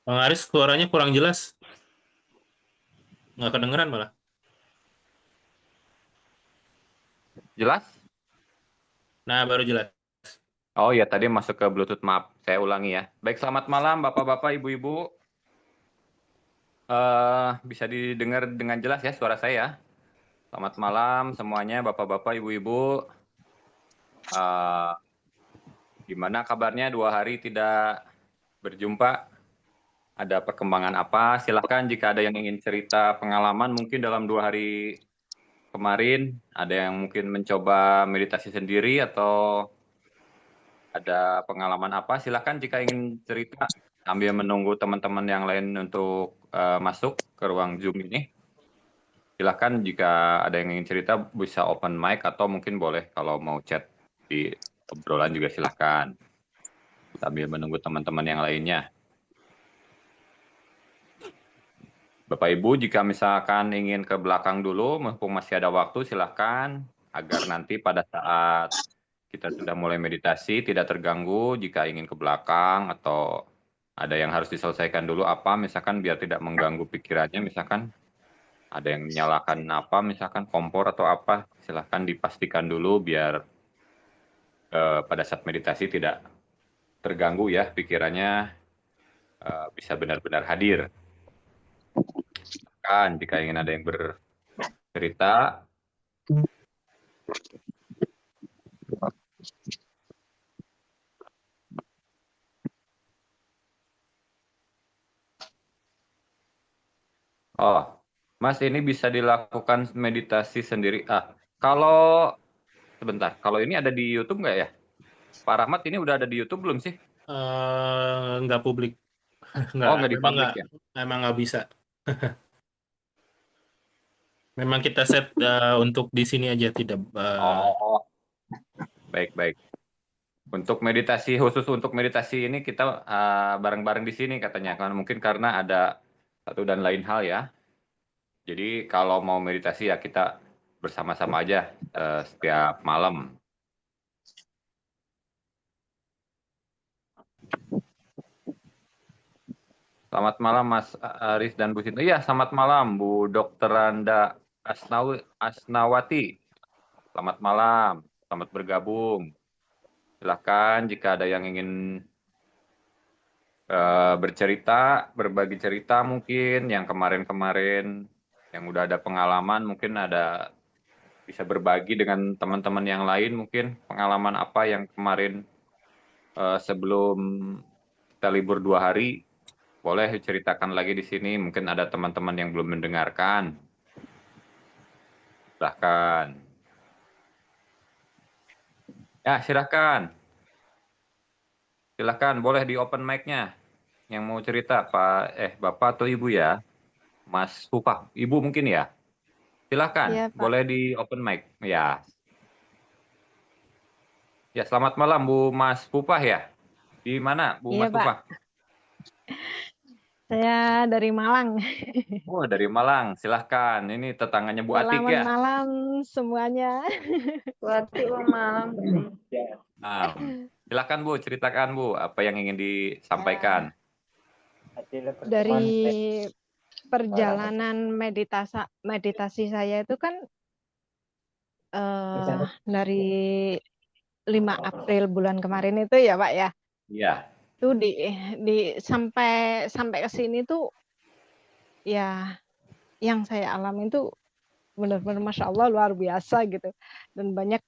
Bang Aris suaranya kurang jelas, nggak kedengeran malah. Jelas? Nah, baru jelas. Oh ya, tadi masuk ke Bluetooth, maaf. Saya ulangi ya. Baik, selamat malam Bapak-Bapak, Ibu-Ibu. Bisa didengar dengan jelas ya suara saya? Selamat malam semuanya Bapak-Bapak, Ibu-Ibu. Eh, Gimana kabarnya 2 hari tidak berjumpa? Ada perkembangan apa? Silahkan jika ada yang ingin cerita pengalaman mungkin dalam 2 hari kemarin. Ada yang mungkin mencoba meditasi sendiri atau ada pengalaman apa? Silahkan jika ingin cerita sambil menunggu teman-teman yang lain untuk masuk ke ruang Zoom ini. Silahkan jika ada yang ingin cerita bisa open mic atau mungkin boleh kalau mau chat di obrolan juga silahkan. Sambil menunggu teman-teman yang lainnya. Bapak Ibu jika misalkan ingin ke belakang dulu, mumpung masih ada waktu silahkan. Agar nanti pada saat kita sudah mulai meditasi tidak terganggu jika ingin ke belakang atau ada yang harus diselesaikan dulu apa misalkan biar tidak mengganggu pikirannya misalkan ada yang menyalakan apa misalkan kompor atau apa silahkan dipastikan dulu biar pada saat meditasi tidak terganggu ya pikirannya bisa benar-benar hadir kan jika ingin ada yang bercerita. Oh, Mas, ini bisa dilakukan meditasi sendiri. Kalau sebentar, kalau ini ada di YouTube nggak ya? Pak Rahmat ini udah ada di YouTube belum sih? Nggak publik, nggak, Oh, nggak di memang publik nggak, ya? memang nggak bisa. Memang kita set untuk di sini aja, tidak. Oh, baik-baik. Untuk meditasi khusus untuk meditasi ini kita bareng-bareng di sini katanya. Karena mungkin karena ada satu dan lain hal ya. Jadi kalau mau meditasi ya kita bersama-sama aja setiap malam. Selamat malam Mas Aris dan Bu Sinta. Iya, selamat malam Bu Dr. Randa Asnawati. Selamat malam, selamat bergabung. Silahkan jika ada yang ingin bercerita, berbagi cerita mungkin yang kemarin-kemarin yang udah ada pengalaman mungkin ada bisa berbagi dengan teman-teman yang lain mungkin pengalaman apa yang kemarin sebelum kita libur 2 hari boleh ceritakan lagi di sini mungkin ada teman-teman yang belum mendengarkan silahkan ya silahkan boleh di open mic-nya yang mau cerita Pak Bapak atau Ibu ya Mas Pupah Ibu mungkin ya silahkan Iya, Pak. boleh di open mic ya. Ya, selamat malam Bu Mas Pupah ya. Di mana Bu Iya, Mas Pak. Pupah? Saya dari Malang. Oh, dari Malang. Silahkan. Ini tetangganya Bu Atik Selamat ya. malam semuanya. Waktu malam. Nah, silahkan Bu, ceritakan Bu apa yang ingin disampaikan. Dari perjalanan meditasi saya itu kan dari 5 April bulan kemarin itu ya, Pak ya. Iya. Itu sampai ke sini tuh ya yang saya alami itu benar-benar Masya Allah luar biasa gitu. Dan banyak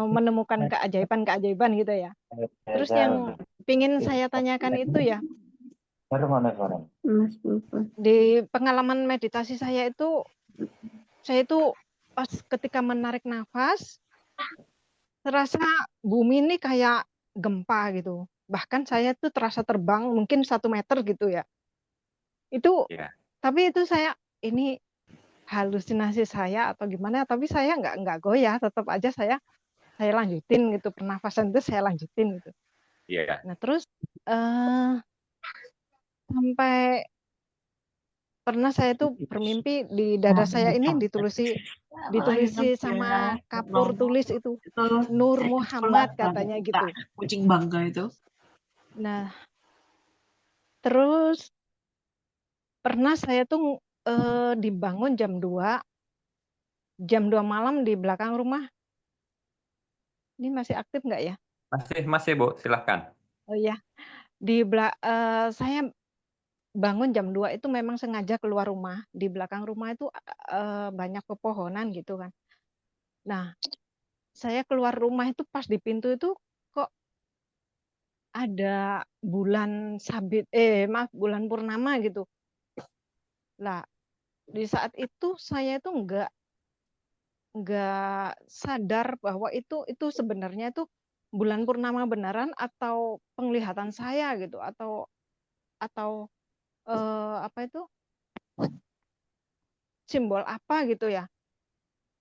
menemukan keajaiban-keajaiban gitu ya. Terus yang pingin saya tanyakan itu ya, di pengalaman meditasi saya itu pas ketika menarik nafas, terasa bumi ini kayak gempa gitu. Bahkan saya tuh terasa terbang mungkin 1 meter gitu ya. Itu, Iya. tapi itu ini halusinasi saya atau gimana? Tapi saya nggak goyah, tetap aja saya lanjutin gitu, pernafasan itu saya lanjutin gitu. Iya. Nah terus sampai pernah saya tuh bermimpi di dada saya ini ditulisi sama kapur tulis itu Nur Muhammad katanya gitu. Kucing bangga itu. Nah Terus pernah saya tuh dibangun jam 2 malam di belakang rumah. Ini masih aktif nggak ya? Masih Bu, silahkan. Oh iya, saya bangun jam 2 itu memang sengaja keluar rumah. Di belakang rumah itu banyak pepohonan gitu kan. Nah, saya keluar rumah itu pas di pintu itu kok ada bulan sabit, maaf, bulan purnama gitu. Lah, di saat itu saya itu nggak sadar bahwa itu sebenarnya itu bulan purnama beneran atau penglihatan saya gitu atau apa itu simbol apa gitu ya.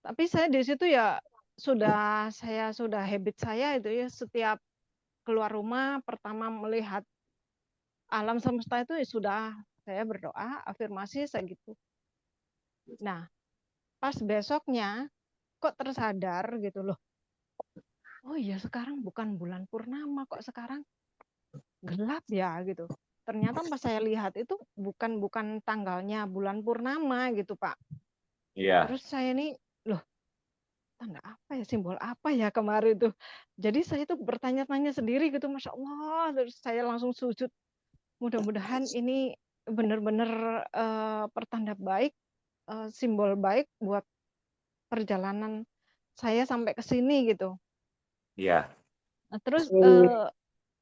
Tapi saya di situ ya sudah habit saya itu ya setiap keluar rumah pertama melihat alam semesta itu ya sudah saya berdoa afirmasi saya gitu. Nah, pas besoknya kok tersadar gitu loh. Oh iya sekarang bukan bulan purnama kok sekarang gelap ya gitu. Ternyata pas saya lihat itu bukan tanggalnya bulan purnama gitu, Pak. Iya. Terus saya nih, loh, tanda apa ya, simbol apa ya kemarin tuh. Jadi saya tuh bertanya-tanya sendiri gitu, Masya Allah. Terus saya langsung sujud. Mudah-mudahan ini benar-benar pertanda baik, simbol baik buat perjalanan saya sampai ke sini gitu. Iya. Nah, terus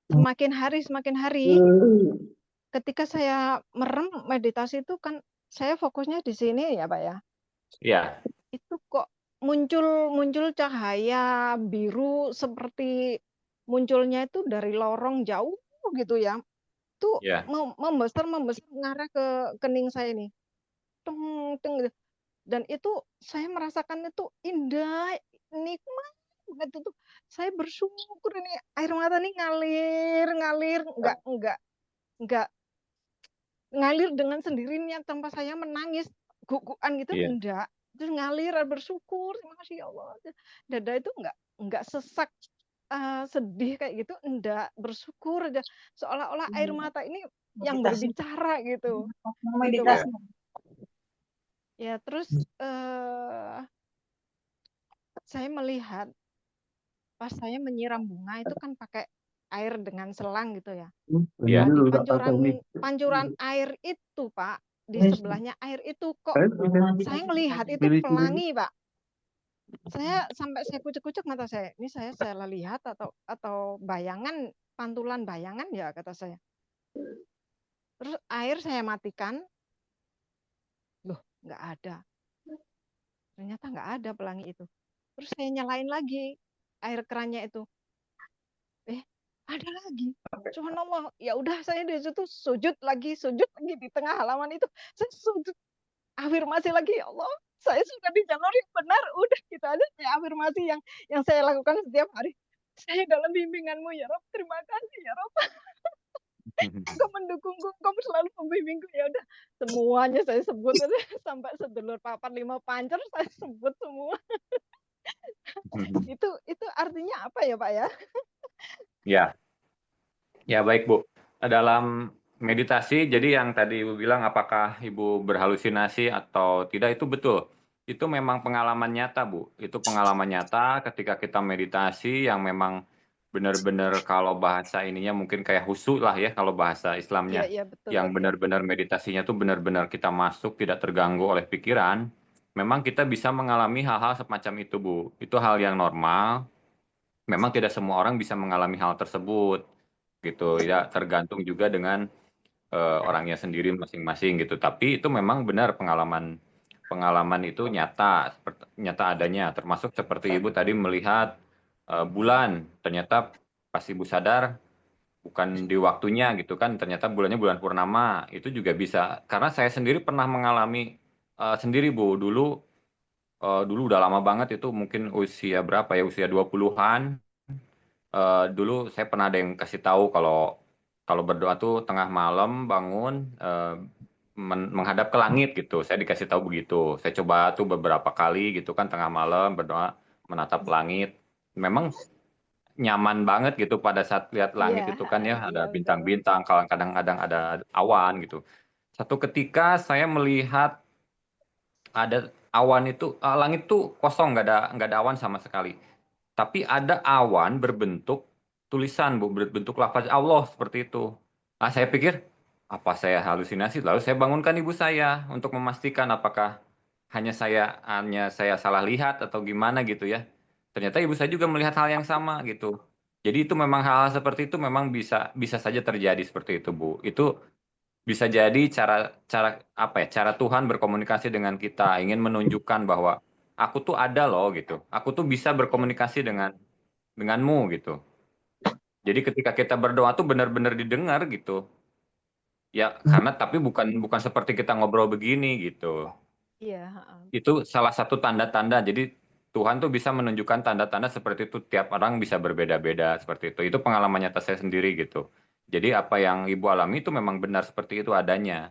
semakin hari ketika saya merem meditasi itu kan saya fokusnya di sini ya Pak ya. Iya. Itu kok muncul cahaya biru seperti munculnya itu dari lorong jauh gitu ya. Itu Iya. membesar mengarah ke kening saya nih. Tung tung gitu. Dan itu saya merasakan itu indah, nikmat banget itu. Saya bersyukur ini air mata nih ngalir enggak ngalir dengan sendirinya tanpa saya menangis gugukan gitu Iya. enggak, terus ngalir bersyukur terima kasih ya Allah, dada itu enggak sesak sedih kayak gitu enggak, bersyukur aja seolah-olah air mata ini yang Meditasi. berbicara gitu Pak. Meditasi. Ya terus saya melihat pas saya menyiram bunga itu kan pakai air dengan selang gitu ya. Iya. Nah, di pancuran air itu, Pak, di sebelahnya air itu kok saya melihat itu pelangi, Pak. Saya kucek-kucek mata saya. Ini saya salah lihat atau bayangan, pantulan bayangan ya kata saya. Terus air saya matikan. Loh, nggak ada. Ternyata nggak ada pelangi itu. Terus saya nyalain lagi air kerannya itu. Ada lagi. Subhanallah. Ya udah saya di situ sujud lagi di tengah halaman itu. Saya sujud afirmasi lagi ya Allah. Saya sudah di jalur yang benar. Udah gitu aja saya afirmasi yang saya lakukan setiap hari. Saya dalam bimbinganmu ya Rob. Terima kasih ya Rob. Kau mendukungku, kau selalu membimbingku. Ya udah semuanya saya sebut sampai sedulur papat 5 pancer saya sebut semua. Itu artinya apa ya Pak ya? Ya. Ya baik Bu. Dalam meditasi, jadi yang tadi Ibu bilang apakah Ibu berhalusinasi atau tidak itu betul. Itu memang pengalaman nyata Bu. Itu pengalaman nyata ketika kita meditasi yang memang benar-benar kalau bahasa ininya mungkin kayak khusyuk lah ya kalau bahasa Islamnya. Iya betul. Yang benar-benar meditasinya tuh benar-benar kita masuk tidak terganggu oleh pikiran. Memang kita bisa mengalami hal-hal semacam itu Bu. Itu hal yang normal. Memang tidak semua orang bisa mengalami hal tersebut gitu ya, tergantung juga dengan orangnya sendiri masing-masing gitu. Tapi itu memang benar pengalaman itu nyata adanya, termasuk seperti Ibu tadi melihat bulan, ternyata pas Ibu sadar bukan di waktunya gitu kan, ternyata bulannya bulan purnama. Itu juga bisa karena saya sendiri pernah mengalami sendiri Bu, dulu udah lama banget, itu mungkin usia berapa ya, usia 20-an. Dulu saya pernah ada yang kasih tahu kalau berdoa tuh tengah malam bangun menghadap ke langit gitu. Saya dikasih tahu begitu. Saya coba tuh beberapa kali gitu kan tengah malam berdoa menatap langit. Memang nyaman banget gitu pada saat lihat langit Iya, itu kan ya, iya ada betul. bintang-bintang, kadang-kadang ada awan gitu. Satu ketika saya melihat ada awan itu, langit tuh kosong, nggak ada awan sama sekali. Tapi ada awan berbentuk tulisan, Bu, berbentuk lafaz Allah seperti itu. Saya pikir, apa saya halusinasi? Lalu saya bangunkan ibu saya untuk memastikan apakah hanya saya salah lihat atau gimana gitu ya. Ternyata ibu saya juga melihat hal yang sama gitu. Jadi itu memang hal-hal seperti itu memang bisa bisa saja terjadi seperti itu, Bu. Itu bisa jadi cara cara apa ya? Cara Tuhan berkomunikasi dengan kita, ingin menunjukkan bahwa aku tuh ada loh gitu. Aku tuh bisa berkomunikasi denganmu gitu. Jadi ketika kita berdoa tuh benar-benar didengar gitu. Ya, karena tapi bukan bukan seperti kita ngobrol begini gitu. Iya, heeh. Itu salah satu tanda-tanda. Jadi Tuhan tuh bisa menunjukkan tanda-tanda seperti itu, tiap orang bisa berbeda-beda seperti itu. Itu pengalaman nyata saya sendiri gitu. Jadi apa yang Ibu alami itu memang benar seperti itu adanya.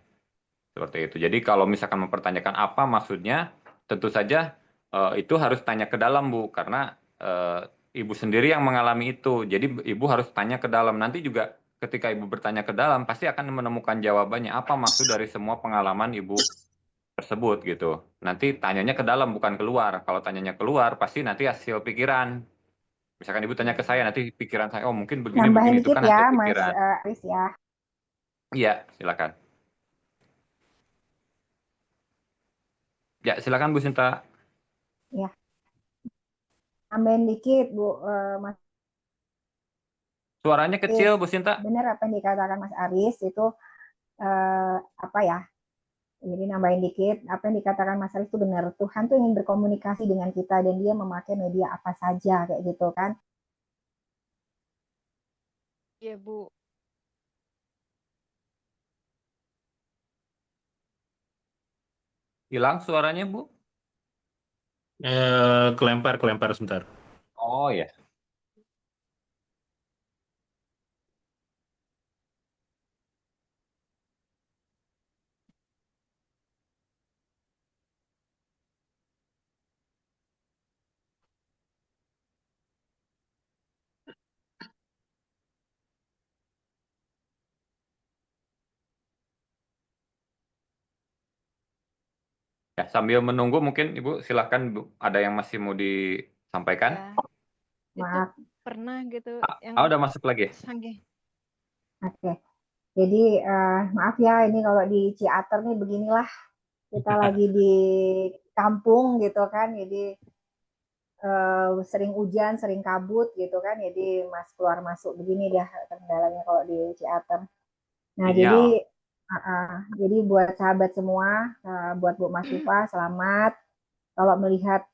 Seperti itu. Jadi kalau misalkan mempertanyakan apa maksudnya, tentu saja itu harus tanya ke dalam, Bu, karena Ibu sendiri yang mengalami itu. Jadi Ibu harus tanya ke dalam. Nanti juga ketika Ibu bertanya ke dalam, pasti akan menemukan jawabannya. Apa maksud dari semua pengalaman Ibu tersebut gitu. Nanti tanyanya ke dalam, bukan keluar. Kalau tanyanya keluar, pasti nanti hasil pikiran. Misalkan Ibu tanya ke saya, nanti pikiran saya, oh mungkin Nambahin begini-begini, itu dikit kan hasil ya, Mas pikiran. Aris ya. Iya, silakan. Ya, silakan Bu Sinta. Ya, nambahin dikit, Bu, Mas Suaranya kecil, Aris. Bu Sinta. Benar apa yang dikatakan Mas Aris itu apa ya? Jadi nambahin dikit, apa yang dikatakan Mas Aris itu benar. Tuhan tuh ingin berkomunikasi dengan kita dan Dia memakai media apa saja kayak gitu kan. Iya, Bu. Hilang suaranya, Bu? Kelempar sebentar. Oh ya. Ya, sambil menunggu mungkin Ibu silakan, Bu, ada yang masih mau disampaikan? Ya, itu Maaf. pernah gitu yang Udah masuk lagi. sanggih. Oke. Jadi maaf ya ini kalau di Ciater nih beginilah kita lagi di kampung gitu kan. Jadi sering hujan, sering kabut gitu kan. Jadi Mas keluar masuk begini dah kendalanya kalau di Ciater. Nah, Sinyal. jadi buat sahabat semua, buat Bu Mas Viva, selamat. Kalau melihat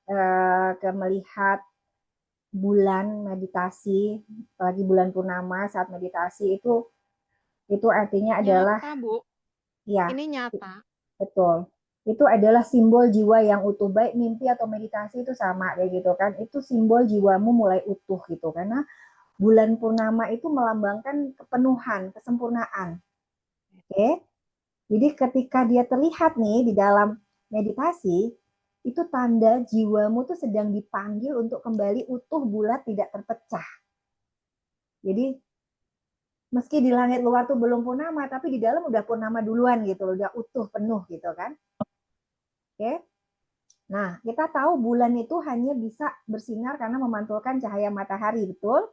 bulan meditasi, apalagi bulan purnama saat meditasi itu artinya adalah Nyata, Bu. ya Ini nyata. betul. Itu adalah simbol jiwa yang utuh, baik mimpi atau meditasi itu sama kayak gitu kan. Itu simbol jiwamu mulai utuh gitu karena bulan purnama itu melambangkan kepenuhan, kesempurnaan. Oke. Jadi ketika dia terlihat nih di dalam meditasi, itu tanda jiwamu tuh sedang dipanggil untuk kembali utuh, bulat, tidak terpecah. Jadi meski di langit luar tuh belum purnama, tapi di dalam udah purnama duluan gitu, udah utuh penuh gitu kan. Oke. Nah, kita tahu bulan itu hanya bisa bersinar karena memantulkan cahaya matahari, betul?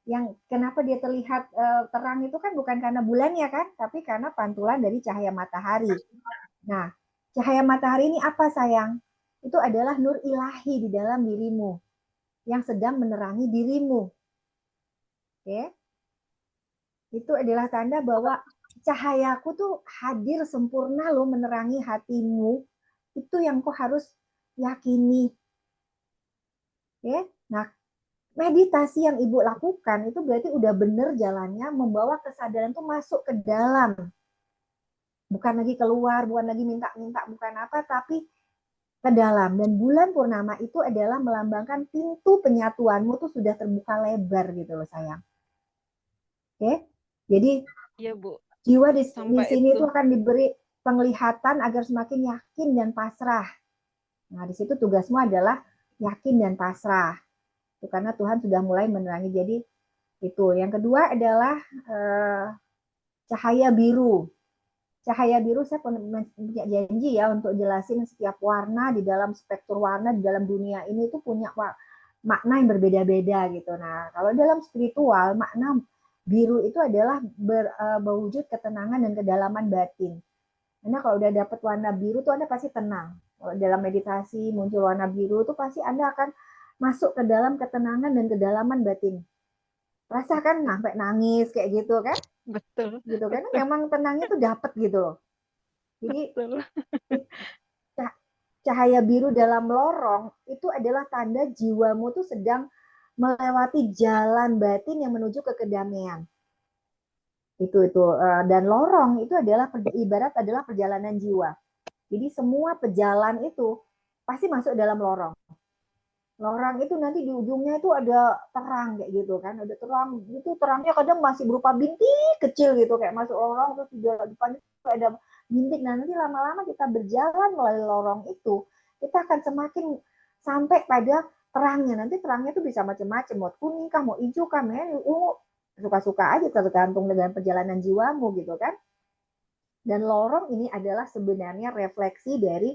Yang kenapa dia terlihat terang itu kan bukan karena bulannya kan, tapi karena pantulan dari cahaya matahari. Nah, cahaya matahari ini apa sayang? Itu adalah nur ilahi di dalam dirimu yang sedang menerangi dirimu. Oke? Itu adalah tanda bahwa cahayaku tuh hadir sempurna loh menerangi hatimu. Itu yang kau harus yakini. Oke? Nah, meditasi yang Ibu lakukan itu berarti udah bener jalannya membawa kesadaran tuh masuk ke dalam. Bukan lagi keluar, bukan lagi minta-minta, bukan apa, tapi ke dalam. Dan bulan purnama itu adalah melambangkan pintu penyatuanmu tuh sudah terbuka lebar gitu loh sayang. Oke? Jadi Iya, Bu. jiwa di Sampai sini itu. itu akan diberi penglihatan agar semakin yakin dan pasrah. Nah, di situ tugasmu adalah yakin dan pasrah. Itu karena Tuhan sudah mulai menerangi. Jadi itu. Yang kedua adalah cahaya biru. Cahaya biru saya punya janji ya untuk jelasin setiap warna di dalam spektrum warna di dalam dunia ini itu punya makna yang berbeda-beda gitu. Nah, kalau dalam spiritual makna biru itu adalah berwujud ketenangan dan kedalaman batin. Karena kalau udah dapat warna biru tuh Anda pasti tenang. Kalau dalam meditasi muncul warna biru tuh pasti Anda akan masuk ke dalam ketenangan dan kedalaman batin. Rasakan sampai nangis kayak gitu kan? Betul. Gitu kan? Memang tenangnya tuh dapat gitu loh. Jadi Betul. cahaya biru dalam lorong itu adalah tanda jiwamu tuh sedang melewati jalan batin yang menuju ke kedamaian. Itu dan lorong itu adalah ibarat adalah perjalanan jiwa. Jadi semua pejalan itu pasti masuk dalam lorong. Lorong itu nanti di ujungnya itu ada terang kayak gitu kan, ada terang itu terangnya kadang masih berupa bintik kecil gitu kayak masuk lorong terus di depannya ada bintik. Nah, nanti lama-lama kita berjalan melalui lorong itu kita akan semakin sampai pada terangnya. Nanti terangnya itu bisa macam-macam, mau kuning kah, mau hijau kah, ungu, suka-suka aja tergantung dengan perjalanan jiwamu gitu kan. Dan lorong ini adalah sebenarnya refleksi dari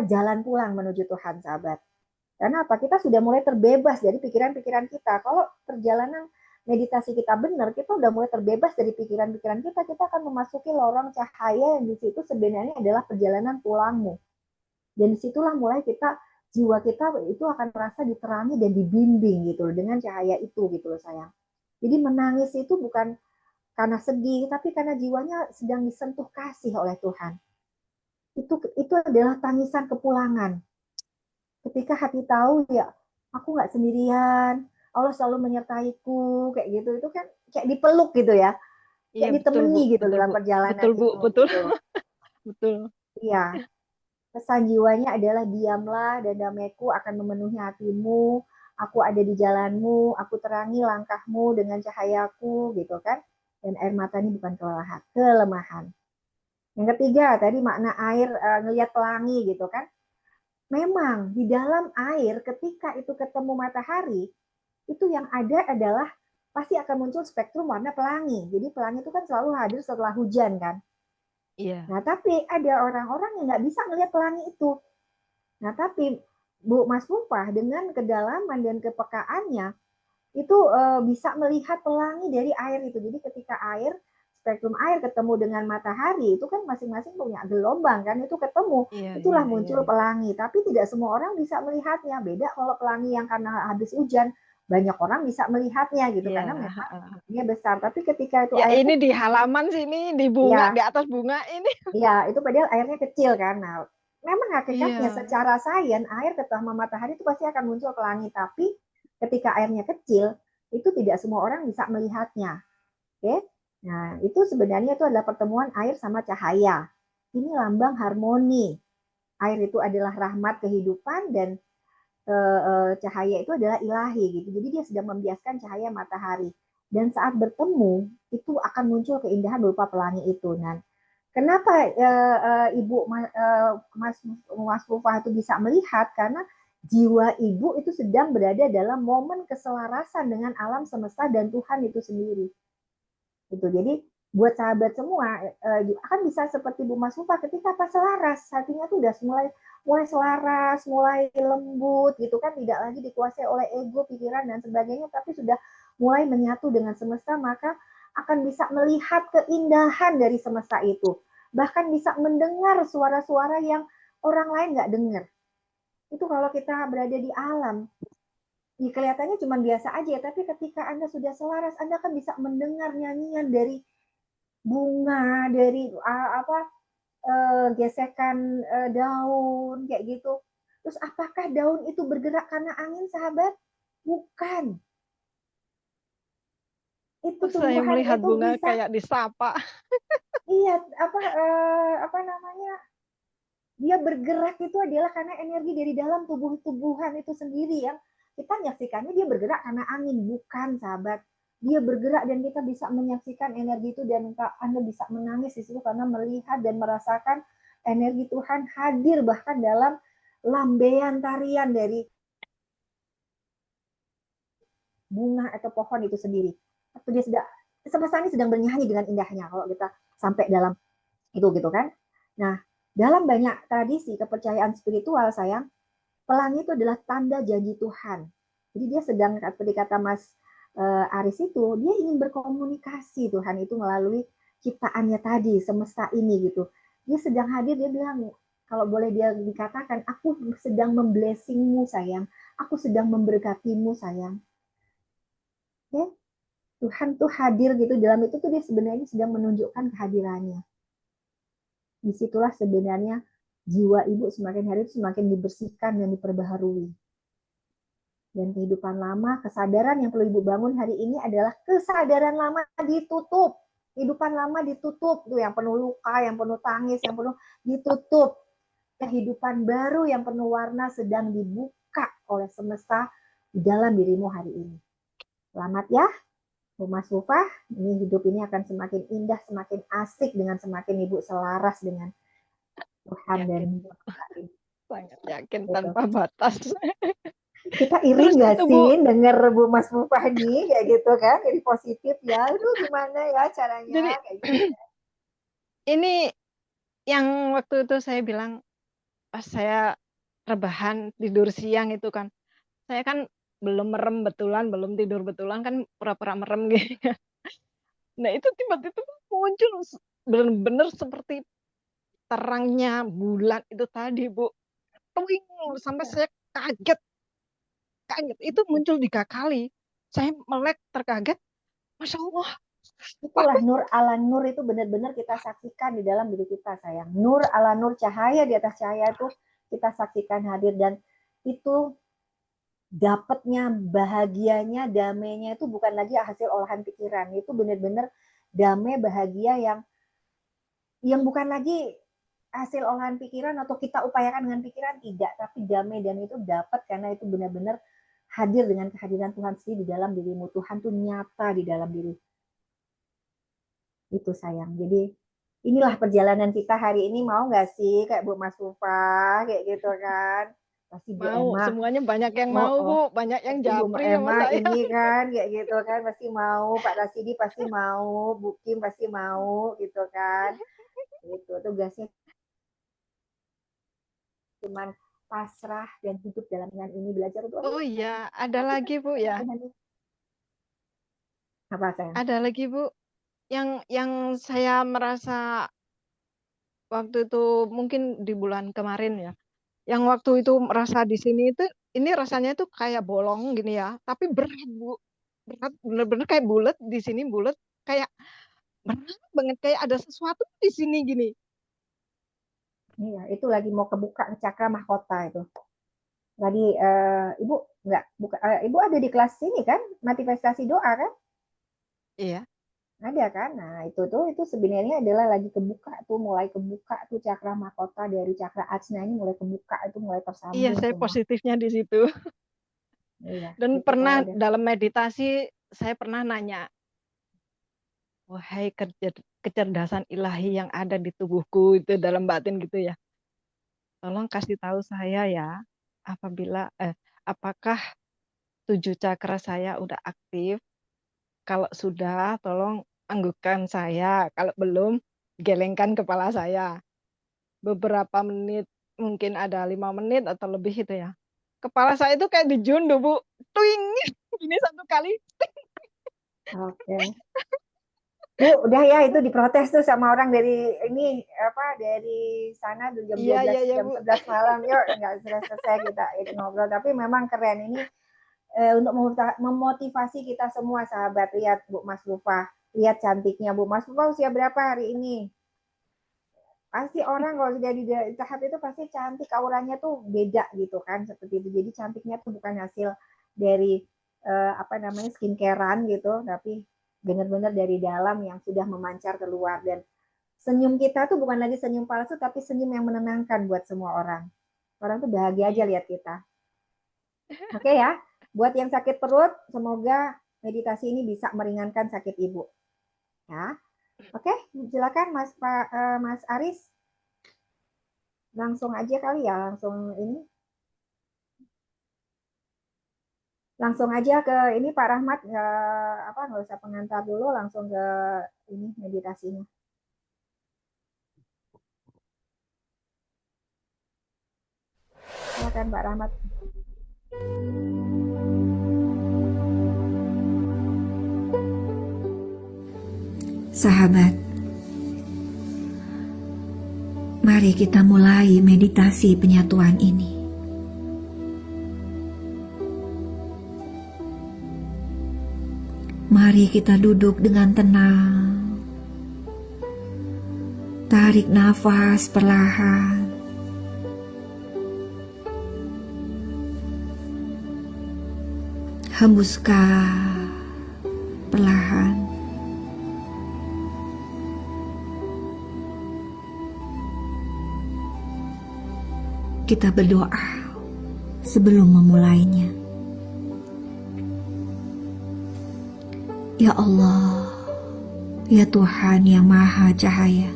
jalan pulang menuju Tuhan, sahabat. Karena apa? Kita sudah mulai terbebas dari pikiran-pikiran kita. Kalau perjalanan meditasi kita benar, kita udah mulai terbebas dari pikiran-pikiran kita. Kita akan memasuki lorong cahaya yang di situ sebenarnya adalah perjalanan pulangmu. Dan disitulah mulai jiwa kita itu akan merasa diterangi dan dibimbing gitu loh, dengan cahaya itu gitu loh sayang. Jadi menangis itu bukan karena sedih, tapi karena jiwanya sedang disentuh kasih oleh Tuhan. Itu adalah tangisan kepulangan. Ketika hati tahu ya aku nggak sendirian, Allah selalu menyertaiku kayak gitu, itu kan kayak dipeluk gitu ya, kayak ditemani gitu dalam perjalanan betul, Bu, itu. betul. Gitu. Betul. Iya, pesan jiwanya adalah diamlah dan damaiku akan memenuhi hatimu. Aku ada di jalanmu, aku terangi langkahmu dengan cahayaku gitu kan. Dan air mata ini bukan kelemahan. Yang ketiga tadi makna air ngelihat pelangi gitu kan. Memang di dalam air ketika itu ketemu matahari, itu yang ada adalah pasti akan muncul spektrum warna pelangi. Jadi pelangi itu kan selalu hadir setelah hujan kan. Iya. Nah tapi ada orang-orang yang nggak bisa melihat pelangi itu. Nah tapi Bu Mas Pupah dengan kedalaman dan kepekaannya itu bisa melihat pelangi dari air itu. Jadi ketika spektrum air ketemu dengan matahari itu kan masing-masing punya gelombang kan, itu ketemu, itulah muncul pelangi. Tapi tidak semua orang bisa melihatnya. Beda kalau pelangi yang karena habis hujan banyak orang bisa melihatnya gitu karena memang dia besar. Tapi ketika itu ya ini di halaman sini di bunga, di atas bunga ini. Iya, itu padahal airnya kecil kan. Nah, memang hakikatnya secara sains air ketemu matahari itu pasti akan muncul pelangi. Tapi ketika airnya kecil itu tidak semua orang bisa melihatnya. Oke? Nah, itu sebenarnya itu adalah pertemuan air sama cahaya. Ini lambang harmoni. Air itu adalah rahmat kehidupan dan cahaya itu adalah ilahi gitu. Jadi dia sedang membiaskan cahaya matahari. Dan saat bertemu itu akan muncul keindahan berupa pelangi itu. Nah, kenapa Ibu Mas Pufah itu bisa melihat? Karena jiwa ibu itu sedang berada dalam momen keselarasan dengan alam semesta dan Tuhan itu sendiri. Gitu. Jadi buat sahabat semua akan bisa seperti Bu Mas Pufah ketika pas selaras, hatinya tuh udah mulai selaras, mulai lembut gitu kan, tidak lagi dikuasai oleh ego, pikiran dan sebagainya, tapi sudah mulai menyatu dengan semesta, maka akan bisa melihat keindahan dari semesta itu. Bahkan bisa mendengar suara-suara yang orang lain nggak dengar. Itu kalau kita berada di alam. Ya, kelihatannya cuma biasa aja, tapi ketika Anda sudah selaras, Anda akan bisa mendengar nyanyian dari bunga, dari gesekan daun kayak gitu. Terus apakah daun itu bergerak karena angin, sahabat? Bukan. Itu saya melihat itu bunga bisa, kayak disapa. Iya, apa namanya? Dia bergerak itu adalah karena energi dari dalam tubuhan itu sendiri yang kita menyaksikannya dia bergerak karena angin, bukan, sahabat. Dia bergerak dan kita bisa menyaksikan energi itu dan Anda bisa menangis di situ karena melihat dan merasakan energi Tuhan hadir bahkan dalam lambaian tarian dari bunga atau pohon itu sendiri. Atau dia semesta ini sedang bernyanyi dengan indahnya kalau kita sampai dalam itu gitu kan. Nah, dalam banyak tradisi kepercayaan spiritual sayang, pelangi itu adalah tanda janji Tuhan. Jadi dia sedang, seperti kata Mas Aris itu, dia ingin berkomunikasi Tuhan itu melalui ciptaannya tadi, semesta ini gitu. Dia sedang hadir, dia bilang, kalau boleh dia dikatakan, aku sedang memblessingmu sayang, aku sedang memberkatimu sayang. Oke? Tuhan tuh hadir gitu, dalam itu tuh dia sebenarnya sedang menunjukkan kehadirannya. Disitulah sebenarnya jiwa ibu semakin hari semakin dibersihkan dan diperbaharui. Dan kehidupan lama, kesadaran yang perlu ibu bangun hari ini adalah kesadaran lama ditutup. Kehidupan lama ditutup, tuh yang penuh luka, yang penuh tangis, yang penuh ditutup. Kehidupan baru yang penuh warna sedang dibuka oleh semesta di dalam dirimu hari ini. Selamat ya, Bu Mas Lufah. Ini hidup ini akan semakin indah, semakin asik dengan semakin ibu selaras dengan Tuhan dan sangat yakin gitu. tanpa batas. Kita iri Terus nggak itu, sih Bu, denger Bu Mas Mufah nih kayak gitu kan, jadi positif ya. Aduh gimana ya caranya jadi kayak gitu. ini yang waktu itu saya bilang pas saya rebahan tidur siang itu kan, saya kan belum merem betulan, belum tidur betulan kan pura-pura merem gitu. Nah itu tiba-tiba muncul benar-benar seperti terangnya bulan itu tadi, Bu. Twing, sampai saya kaget. Itu muncul 3 kali. Saya melek terkaget. Masya Allah. Itulah nur ala nur, itu benar-benar kita saksikan di dalam diri kita sayang. Nur ala nur, cahaya di atas cahaya itu kita saksikan hadir, dan itu dapatnya, bahagianya, damainya itu bukan lagi hasil olahan pikiran. Itu benar-benar damai, bahagia yang bukan lagi hasil olahan pikiran atau kita upayakan dengan pikiran, tidak, tapi damai, dan itu dapat karena itu benar-benar hadir dengan kehadiran Tuhan sendiri di dalam dirimu. Tuhan tuh nyata di dalam diri. Itu sayang. Jadi inilah perjalanan kita hari ini. Mau nggak sih kayak Bu Mas Rufa kayak gitu kan? Pasti Bu Mau, Emma. semuanya banyak yang mau, Bu. Banyak yang Pasti Bu japri sama Emma saya. ini kan kayak gitu kan, pasti mau. Pak Rasidi pasti mau, Bu Kim pasti mau gitu kan. Itu tugasnya cuman pasrah dan hidup dalam dengan ini, belajar untuk Oh iya, ada lagi, Bu ya. Apa sayang? Ada lagi, Bu. Yang saya merasa waktu itu mungkin di bulan kemarin ya. Yang waktu itu merasa di sini itu, ini rasanya itu kayak bolong gini ya, tapi berat, Bu. Berat, bener-bener kayak bulat, di sini bulat, kayak berat banget, kayak ada sesuatu di sini gini. Iya, itu lagi mau kebuka cakra mahkota itu. Tadi Ibu nggak buka, Ibu ada di kelas ini kan, manifestasi doa kan? Iya. Ada kan? Nah, itu sebenarnya adalah lagi kebuka tuh, mulai kebuka tuh cakra mahkota dari cakra ajna ini mulai kebuka, itu mulai Iya, tersambung saya semua. positifnya di situ. Iya, Dan itu pernah kalau udah. dalam meditasi, saya pernah nanya, wahai kecerdasan ilahi yang ada di tubuhku, itu dalam batin gitu ya. Tolong kasih tahu saya ya, apakah 7 cakra saya udah aktif? Kalau sudah, tolong anggukan saya. Kalau belum, gelengkan kepala saya. Beberapa menit, mungkin ada 5 menit atau lebih itu ya. Kepala saya itu kayak dijunduh, Bu. Twing! Ini 1 kali. Oke. Bu, udah ya, itu diprotes tuh sama orang dari ini apa, dari sana jam 12 Iya, jam Bu. 11 malam. Yuk, nggak selesai kita ngobrol, tapi memang keren ini untuk memotivasi kita semua sahabat. Lihat Bu Mas Lufa, lihat cantiknya Bu Mas Lufa, usia berapa hari ini? Pasti orang kalau sudah di tahap itu pasti cantik, auranya tuh beda gitu kan, seperti itu. Jadi cantiknya tuh bukan hasil dari apa namanya skincarean gitu, tapi benar-benar dari dalam yang sudah memancar keluar. Dan senyum kita tuh bukan lagi senyum palsu, tapi senyum yang menenangkan buat semua orang. Orang tuh bahagia aja lihat kita. Oke ya, buat yang sakit perut, semoga meditasi ini bisa meringankan sakit ibu. Ya, oke, silakan Mas Aris. Langsung aja kali ya, langsung ini. Langsung aja ke ini Pak Rahmat, nggak usah pengantar dulu, langsung ke ini meditasinya. Silakan Pak Rahmat. Sahabat, mari kita mulai meditasi penyatuan ini. Mari kita duduk dengan tenang. Tarik nafas perlahan. Hembuskan perlahan. Kita berdoa sebelum memulainya. Ya Allah, ya Tuhan yang Maha Cahaya,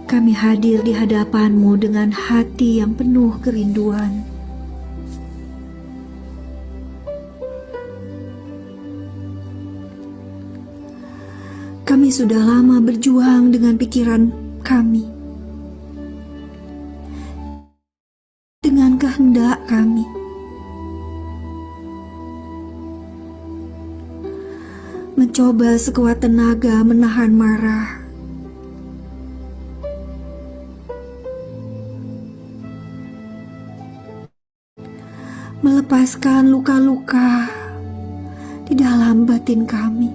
kami hadir di hadapan-Mu dengan hati yang penuh kerinduan. Kami sudah lama berjuang dengan pikiran kami, dengan kehendak kami. Mencoba sekuat tenaga menahan marah. Melepaskan luka-luka di dalam batin kami.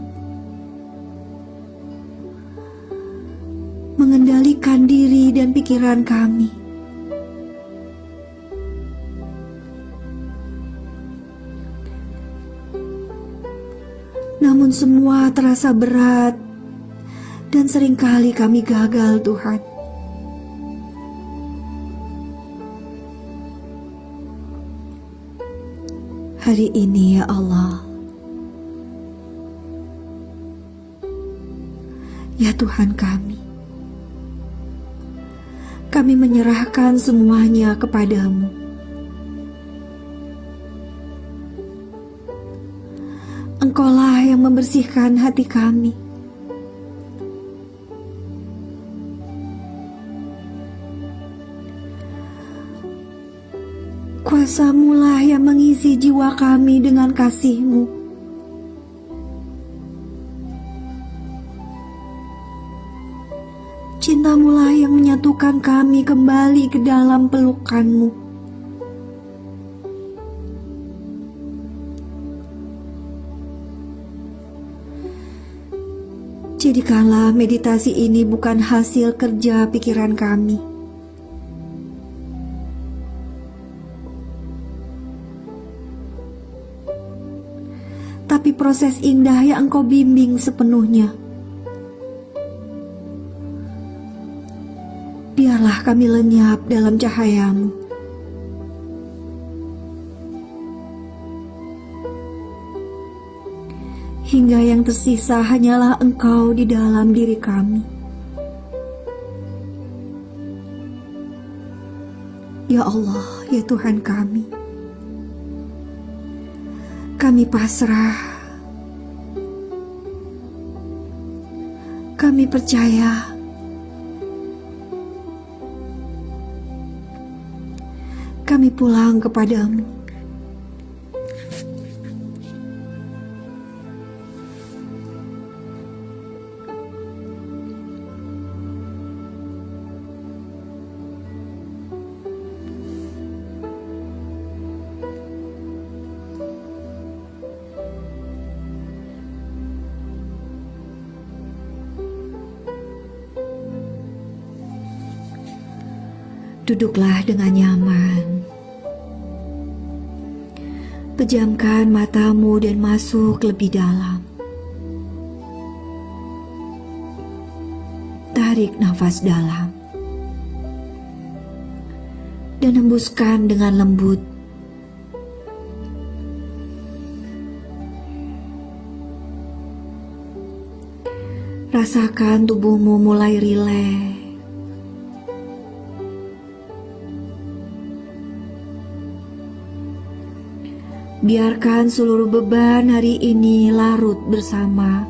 Mengendalikan diri dan pikiran kami. Namun semua terasa berat dan seringkali kami gagal, Tuhan. Hari ini ya Allah, ya Tuhan kami menyerahkan semuanya kepadamu. Engkaulah yang membersihkan hati kami. Kuasa-Mulah yang mengisi jiwa kami dengan kasih-Mu. Cinta-Mulah yang menyatukan kami kembali ke dalam pelukan-Mu. Jadikanlah meditasi ini bukan hasil kerja pikiran kami, tapi proses indah yang Engkau bimbing sepenuhnya. Biarlah kami lenyap dalam cahaya-Mu. Hingga yang tersisa hanyalah Engkau di dalam diri kami. Ya Allah, ya Tuhan kami pasrah. Kami percaya kami pulang kepadamu. Duduklah dengan nyaman. Pejamkan matamu dan masuk lebih dalam. Tarik nafas dalam. Dan hembuskan dengan lembut. Rasakan tubuhmu mulai rileks. Biarkan seluruh beban hari ini larut bersama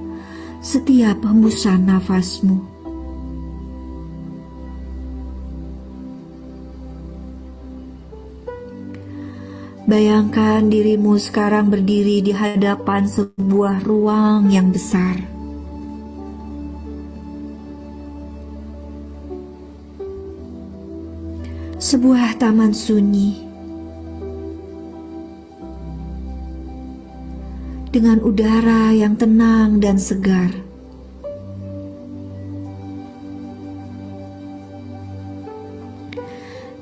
setiap hembusan nafasmu. Bayangkan dirimu sekarang berdiri di hadapan sebuah ruang yang besar. Sebuah taman sunyi dengan udara yang tenang dan segar.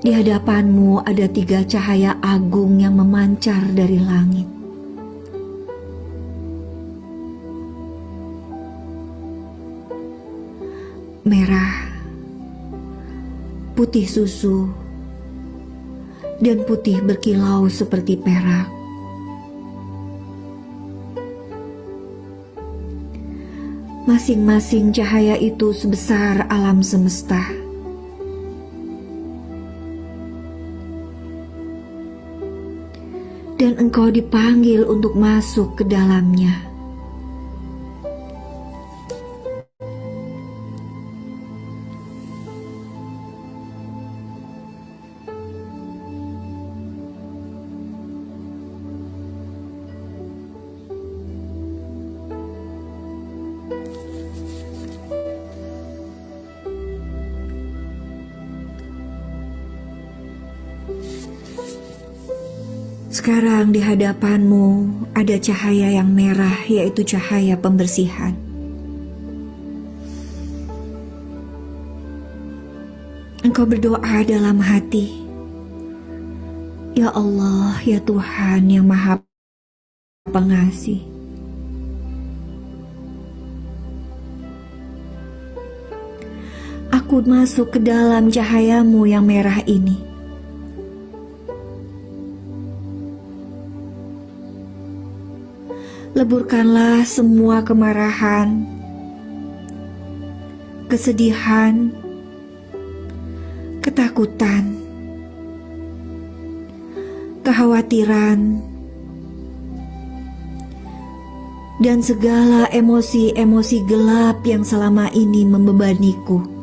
Di hadapanmu ada 3 cahaya agung yang memancar dari langit. Merah, putih susu, dan putih berkilau seperti perak. Masing-masing cahaya itu sebesar alam semesta. Dan engkau dipanggil untuk masuk ke dalamnya. Sekarang di hadapanmu ada cahaya yang merah, yaitu cahaya pembersihan. Engkau berdoa dalam hati, "Ya Allah, ya Tuhan yang Maha Pengasih, aku masuk ke dalam cahayamu yang merah ini. Leburkanlah semua kemarahan, kesedihan, ketakutan, kekhawatiran, dan segala emosi-emosi gelap yang selama ini membebaniku.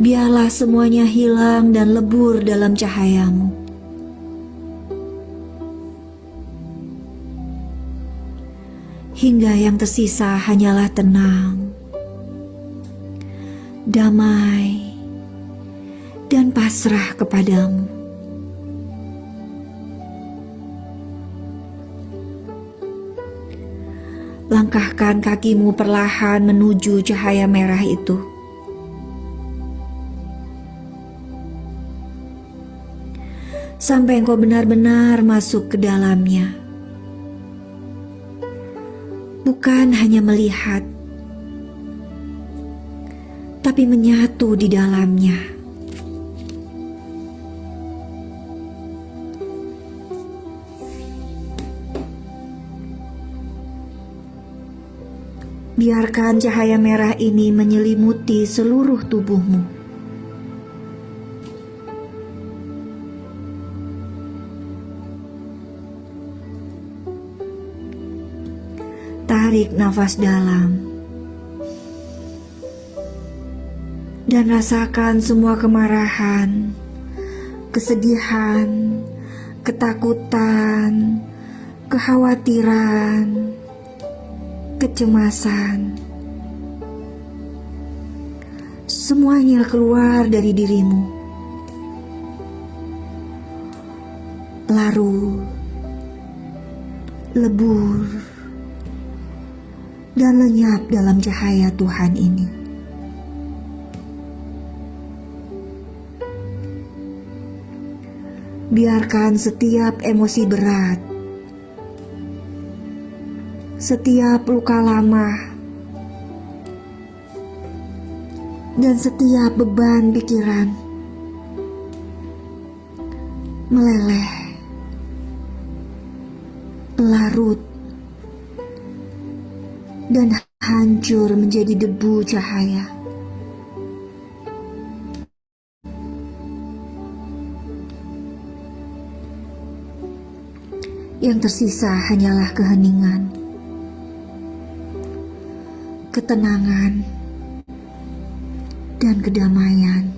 Biarlah semuanya hilang dan lebur dalam cahayamu. Hingga yang tersisa hanyalah tenang, damai, dan pasrah kepadamu. Langkahkan kakimu perlahan menuju cahaya merah itu. Sampai engkau benar-benar masuk ke dalamnya. Bukan hanya melihat, tapi menyatu di dalamnya. Biarkan cahaya merah ini menyelimuti seluruh tubuhmu. Tarik nafas dalam dan rasakan semua kemarahan, kesedihan, ketakutan, kekhawatiran, kecemasan. Semuanya keluar dari dirimu. Larut, lebur, dan lenyap dalam cahaya Tuhan ini. Biarkan setiap emosi berat, setiap luka lama, dan setiap beban pikiran meleleh, larut, dan hancur menjadi debu cahaya. Yang tersisa hanyalah keheningan, ketenangan, dan kedamaian.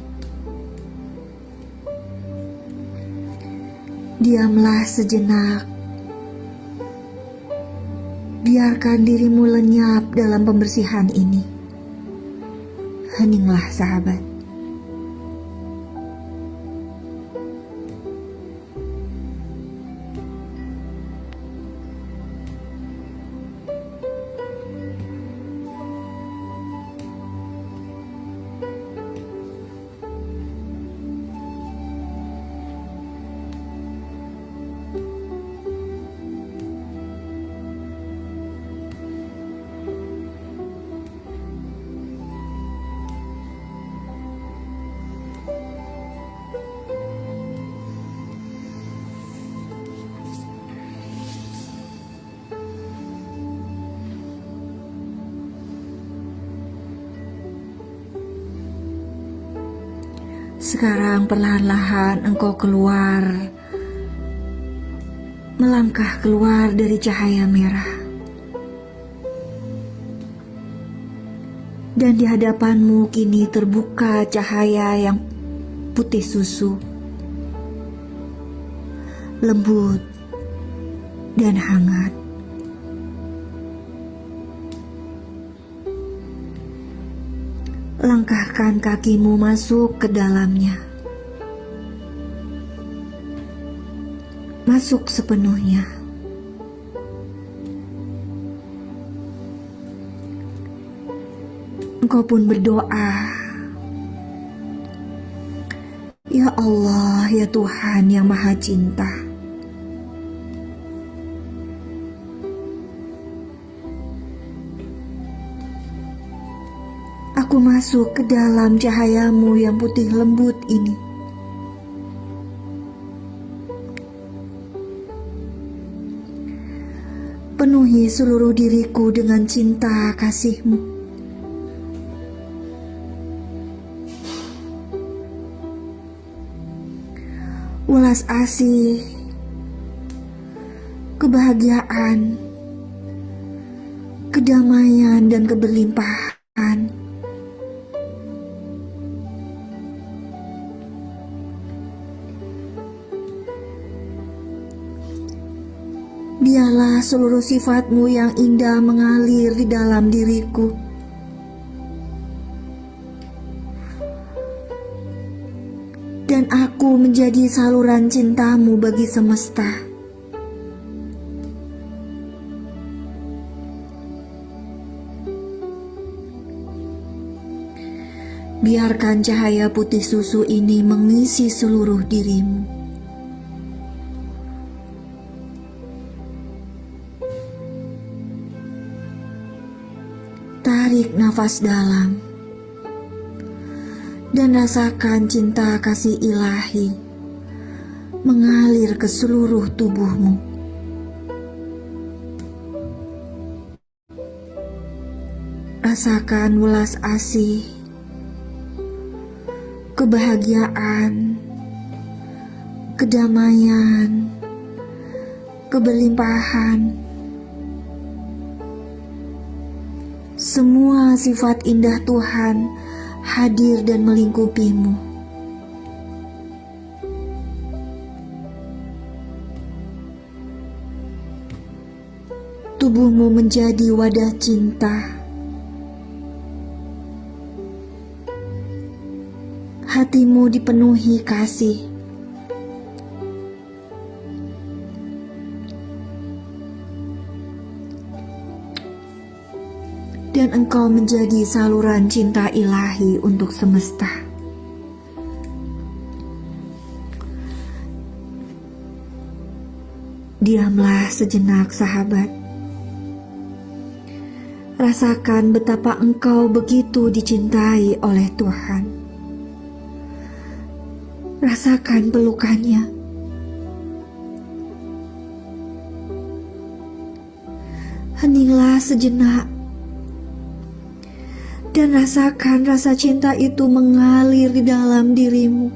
Diamlah sejenak. Biarkan dirimu lenyap dalam pembersihan ini. Heninglah, sahabat. Sekarang perlahan-lahan engkau keluar, melangkah keluar dari cahaya merah. Dan di hadapanmu kini terbuka cahaya yang putih susu, lembut dan hangat. Langkahkan kakimu masuk ke dalamnya. Masuk sepenuhnya. Engkau pun berdoa, "Ya Allah, ya Tuhan yang Maha Cinta, aku masuk ke dalam cahayamu yang putih lembut ini. Penuhi seluruh diriku dengan cinta kasih-Mu. Welas asih, kebahagiaan, kedamaian dan keberlimpahan. Biarlah seluruh sifat-Mu yang indah mengalir di dalam diriku. Dan aku menjadi saluran cinta-Mu bagi semesta. Biarkan cahaya putih susu ini mengisi seluruh dirimu. Tarik nafas dalam dan rasakan cinta kasih ilahi mengalir ke seluruh tubuhmu. Rasakan welas asih, kebahagiaan, kedamaian, keberlimpahan. Semua sifat indah Tuhan hadir dan melingkupimu. Tubuhmu menjadi wadah cinta. Hatimu dipenuhi kasih. Dan engkau menjadi saluran cinta ilahi untuk semesta. Diamlah sejenak, sahabat. Rasakan betapa engkau begitu dicintai oleh Tuhan. Rasakan pelukannya. Heninglah sejenak dan rasakan rasa cinta itu mengalir di dalam dirimu.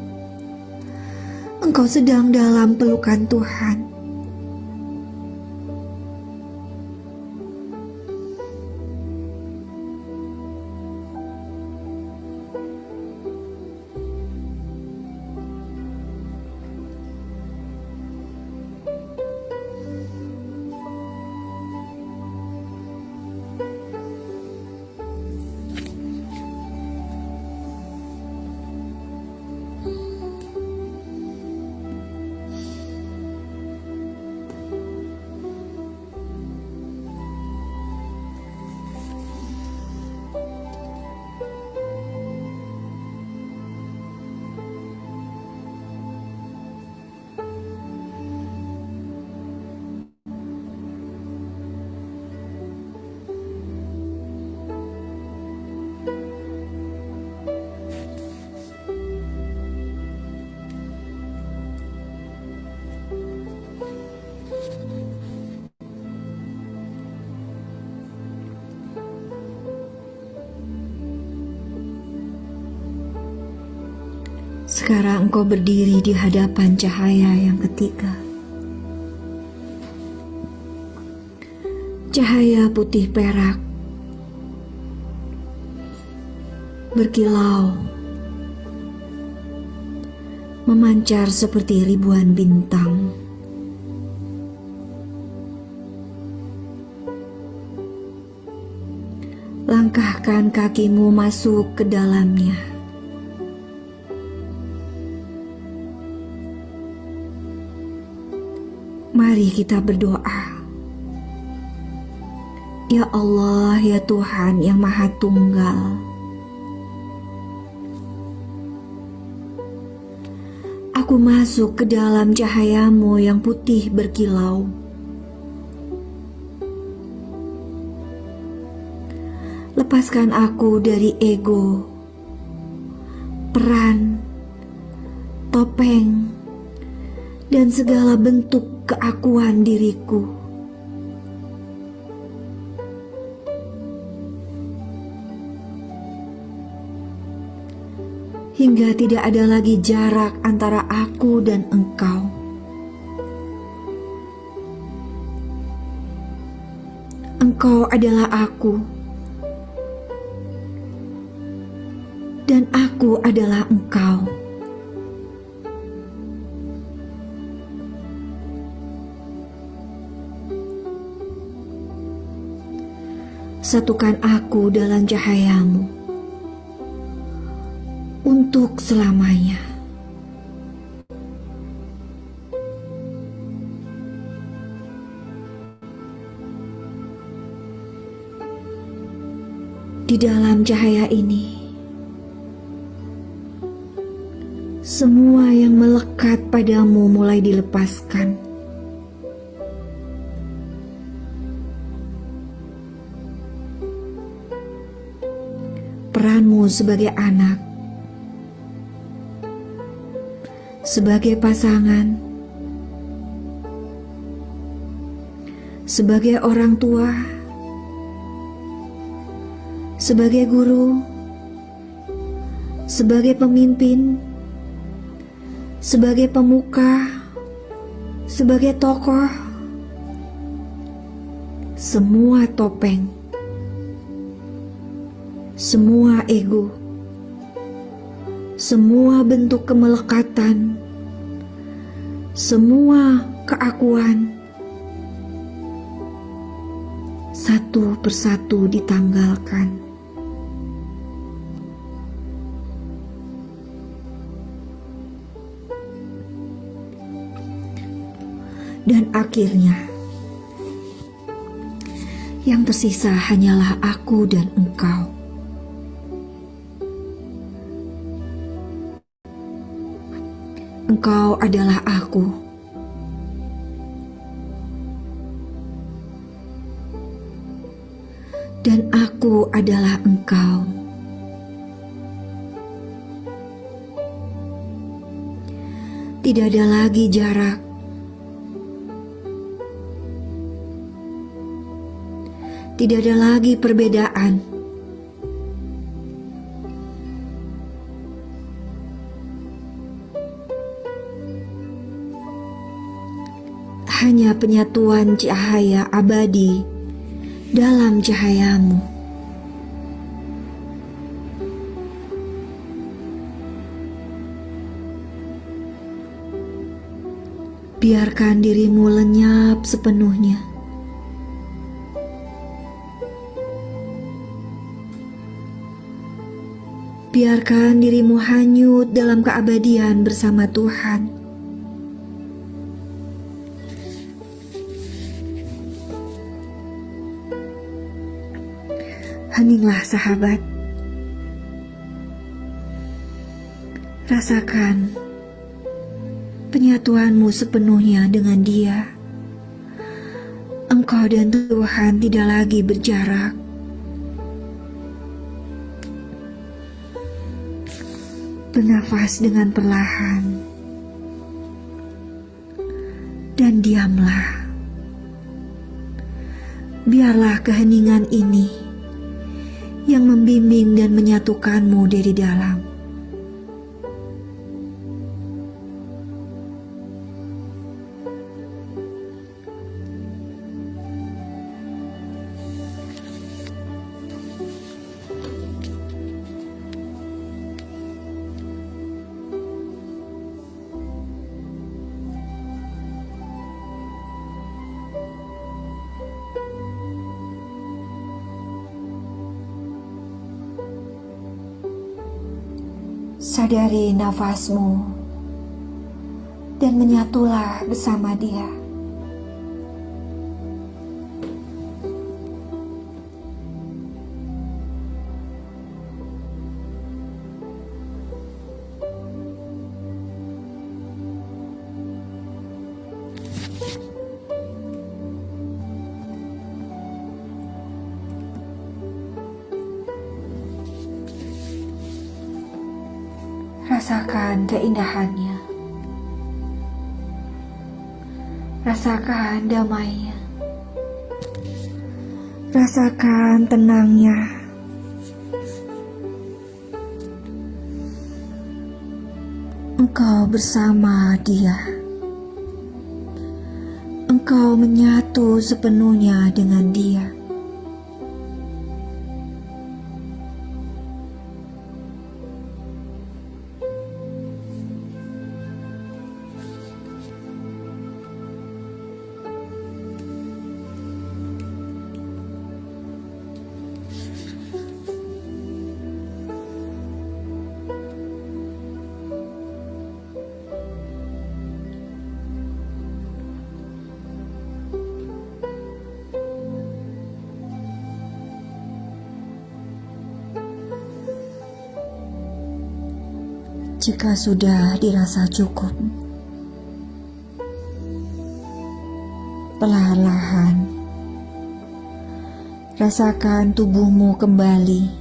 Engkau sedang dalam pelukan Tuhan. Sekarang engkau berdiri di hadapan cahaya yang ketiga. Cahaya putih perak, berkilau, memancar seperti ribuan bintang. Langkahkan kakimu masuk ke dalamnya. Mari kita berdoa. Ya Allah, ya Tuhan yang Maha Tunggal, aku masuk ke dalam cahayamu yang putih berkilau. Lepaskan aku dari ego, peran, topeng, dan segala bentuk keakuan diriku. Hingga tidak ada lagi jarak antara aku dan engkau. Engkau adalah aku, dan aku adalah engkau. Satukan aku dalam cahayamu untuk selamanya. Di dalam cahaya ini, semua yang melekat padamu mulai dilepaskan. Peranmu sebagai anak, sebagai pasangan, sebagai orang tua, sebagai guru, sebagai pemimpin, sebagai pemuka, sebagai tokoh, semua topeng, semua ego, semua bentuk kemelekatan, semua keakuan, satu persatu ditanggalkan. Dan akhirnya, yang tersisa hanyalah aku dan engkau. Engkau adalah aku. Dan aku adalah engkau. Tidak ada lagi jarak. Tidak ada lagi perbedaan. Hanya penyatuan cahaya abadi dalam cahayamu. Biarkan dirimu lenyap sepenuhnya. Biarkan dirimu hanyut dalam keabadian bersama Tuhan. Heninglah sahabat. Rasakan penyatuanmu sepenuhnya dengan Dia. Engkau dan Tuhan tidak lagi berjarak. Bernafas dengan perlahan dan diamlah. Biarlah keheningan ini yang membimbing dan menyatukanmu dari dalam. Sadari nafasmu dan menyatulah bersama dia. Rasakan keindahannya. Rasakan damainya. Rasakan tenangnya. Engkau bersama dia. Engkau menyatu sepenuhnya dengan dia. Jika sudah dirasa cukup, perlahan-lahan rasakan tubuhmu kembali.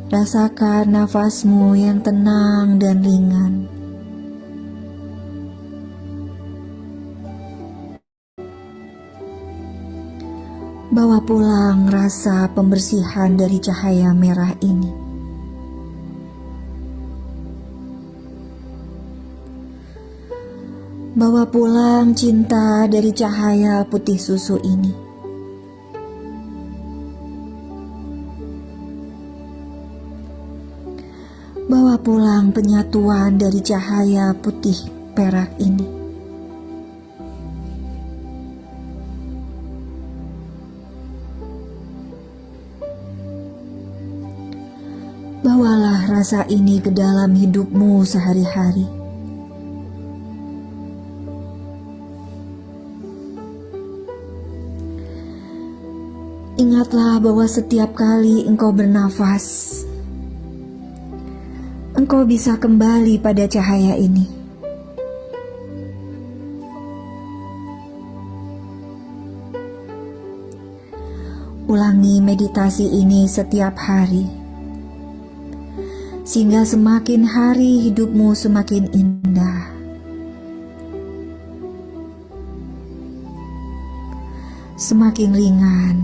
Rasakan nafasmu yang tenang dan ringan. Bawa pulang rasa pembersihan dari cahaya merah ini. Bawa pulang cinta dari cahaya putih susu ini. Bawa pulang penyatuan dari cahaya putih perak ini. Bawalah rasa ini ke dalam hidupmu sehari-hari. Ingatlah bahwa setiap kali engkau bernafas, engkau bisa kembali pada cahaya ini. Ulangi meditasi ini setiap hari, sehingga semakin hari hidupmu semakin indah. Semakin ringan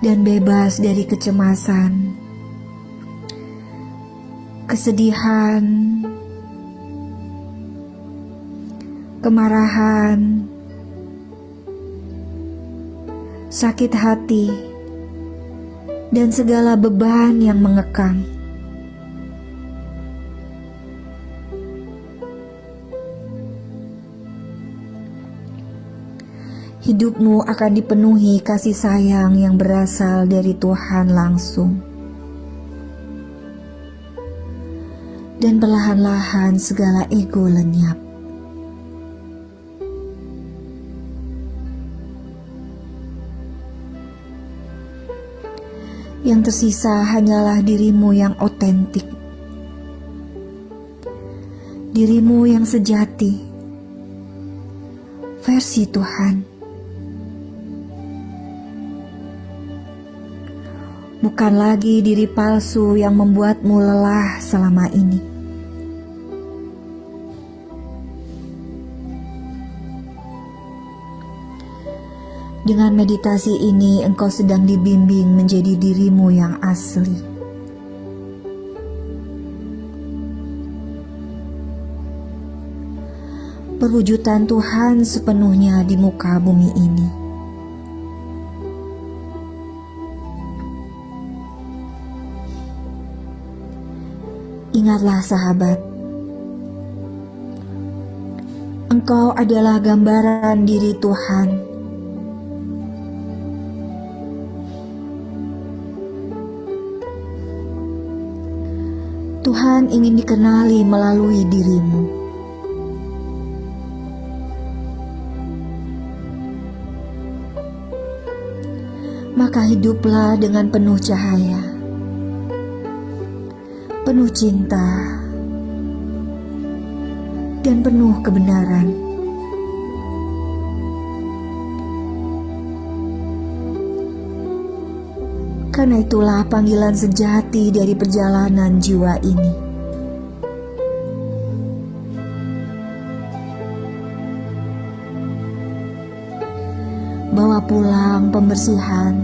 dan bebas dari kecemasan, kesedihan, kemarahan, sakit hati, dan segala beban yang mengekang. Hidupmu akan dipenuhi kasih sayang yang berasal dari Tuhan langsung. Dan perlahan-lahan segala ego lenyap. Yang tersisa hanyalah dirimu yang otentik. Dirimu yang sejati. Versi Tuhan. Bukan lagi diri palsu yang membuatmu lelah selama ini. Dengan meditasi ini engkau sedang dibimbing menjadi dirimu yang asli. Perwujudan Tuhan sepenuhnya di muka bumi ini. Ingatlah sahabat, Engkau adalah gambaran diri Tuhan. Tuhan ingin dikenali melalui dirimu. Maka hiduplah dengan penuh cahaya, penuh cinta, dan penuh kebenaran. Karena itulah panggilan sejati dari perjalanan jiwa ini. Bawa pulang pembersihan,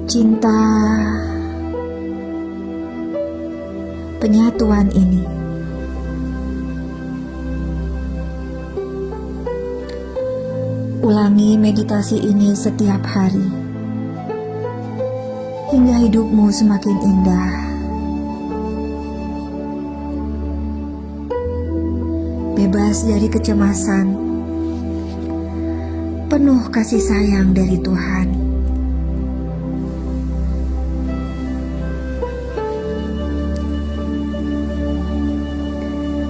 cinta, penyatuan ini. Ulangi meditasi ini setiap hari, hingga hidupmu semakin indah. Bebas dari kecemasan, penuh kasih sayang dari Tuhan.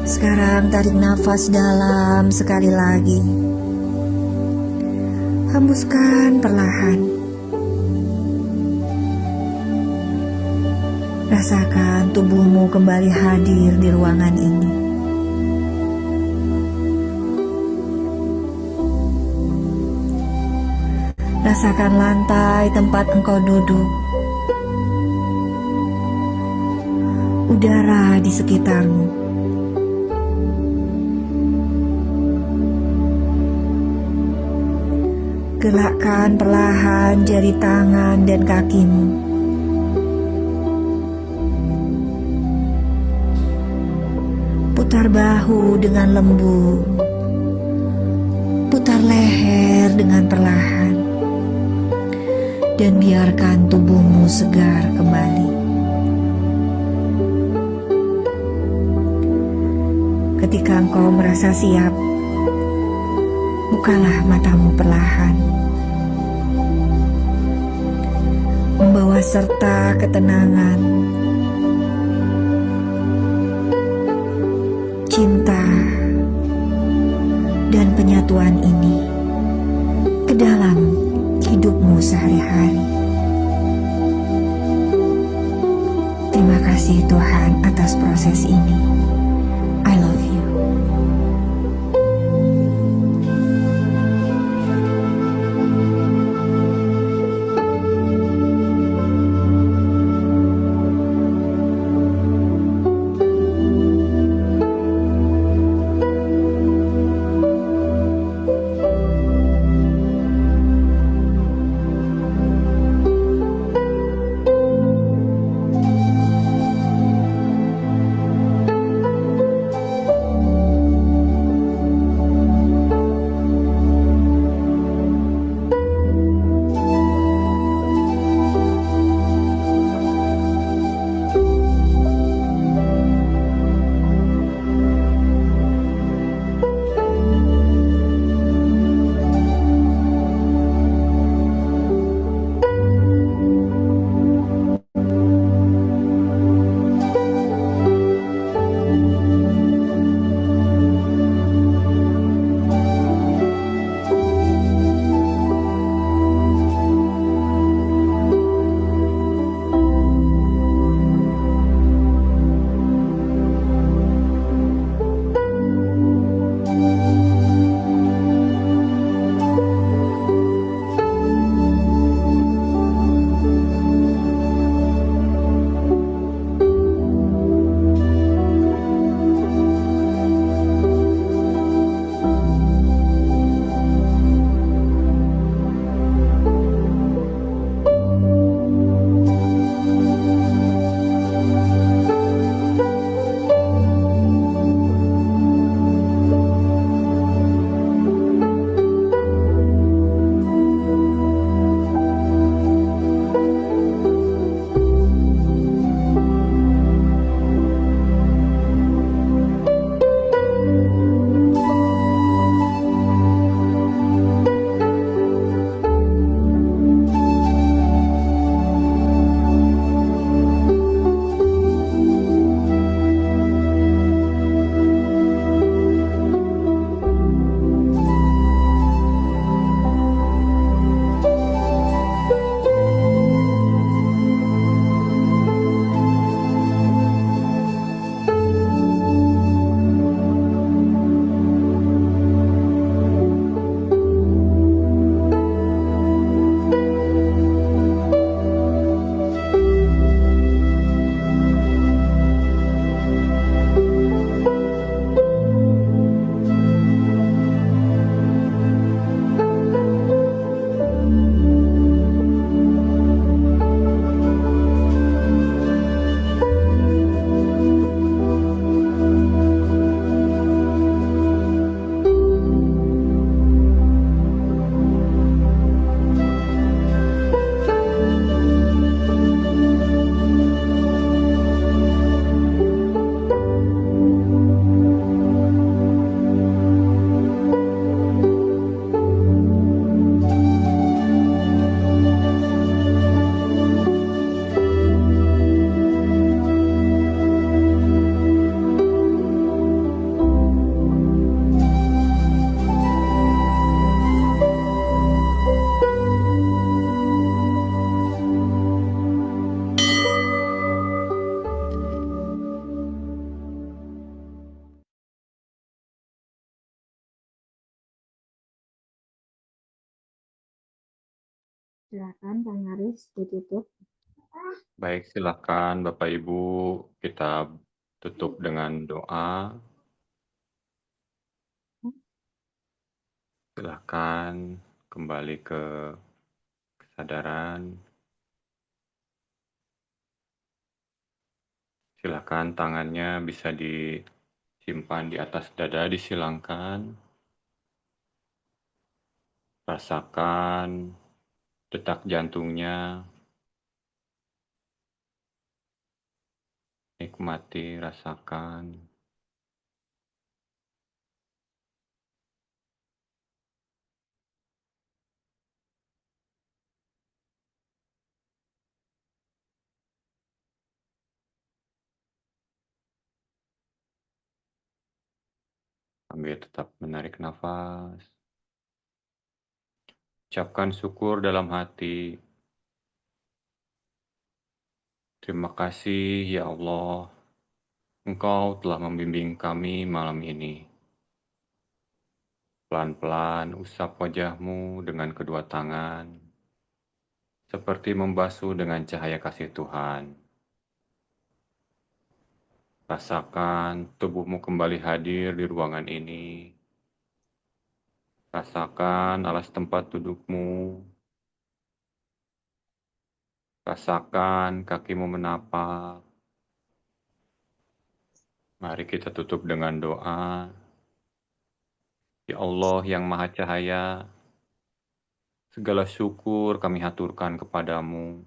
Sekarang tarik nafas dalam sekali lagi. Hembuskan perlahan. Rasakan tubuhmu kembali hadir di ruangan ini. Rasakan lantai tempat engkau duduk, udara di sekitarmu. Gerakkan perlahan jari tangan dan kakimu. Putar bahu dengan lembut. Putar leher dengan perlahan. Dan biarkan tubuhmu segar kembali. Ketika engkau merasa siap, bukalah matamu perlahan. Membawa serta ketenangan, cinta, dan penyatuan ini ke dalam hidupmu sehari-hari. Terima kasih Tuhan atas proses ini. I love you. Silakan Kang Haris ditutup. Baik, silakan Bapak Ibu, kita tutup dengan doa. Silakan kembali ke kesadaran. Silakan tangannya bisa disimpan di atas dada, disilangkan. Rasakan detak jantungnya. Nikmati, rasakan. Sambil tetap menarik nafas. Ucapkan syukur dalam hati. Terima kasih ya Allah, Engkau telah membimbing kami malam ini. Pelan-pelan usap wajahmu dengan kedua tangan, seperti membasuh dengan cahaya kasih Tuhan. Rasakan tubuhmu kembali hadir di ruangan ini. Rasakan alas tempat dudukmu. Rasakan kakimu menapak. Mari kita tutup dengan doa. Ya Allah yang Maha Cahaya, segala syukur kami haturkan kepadamu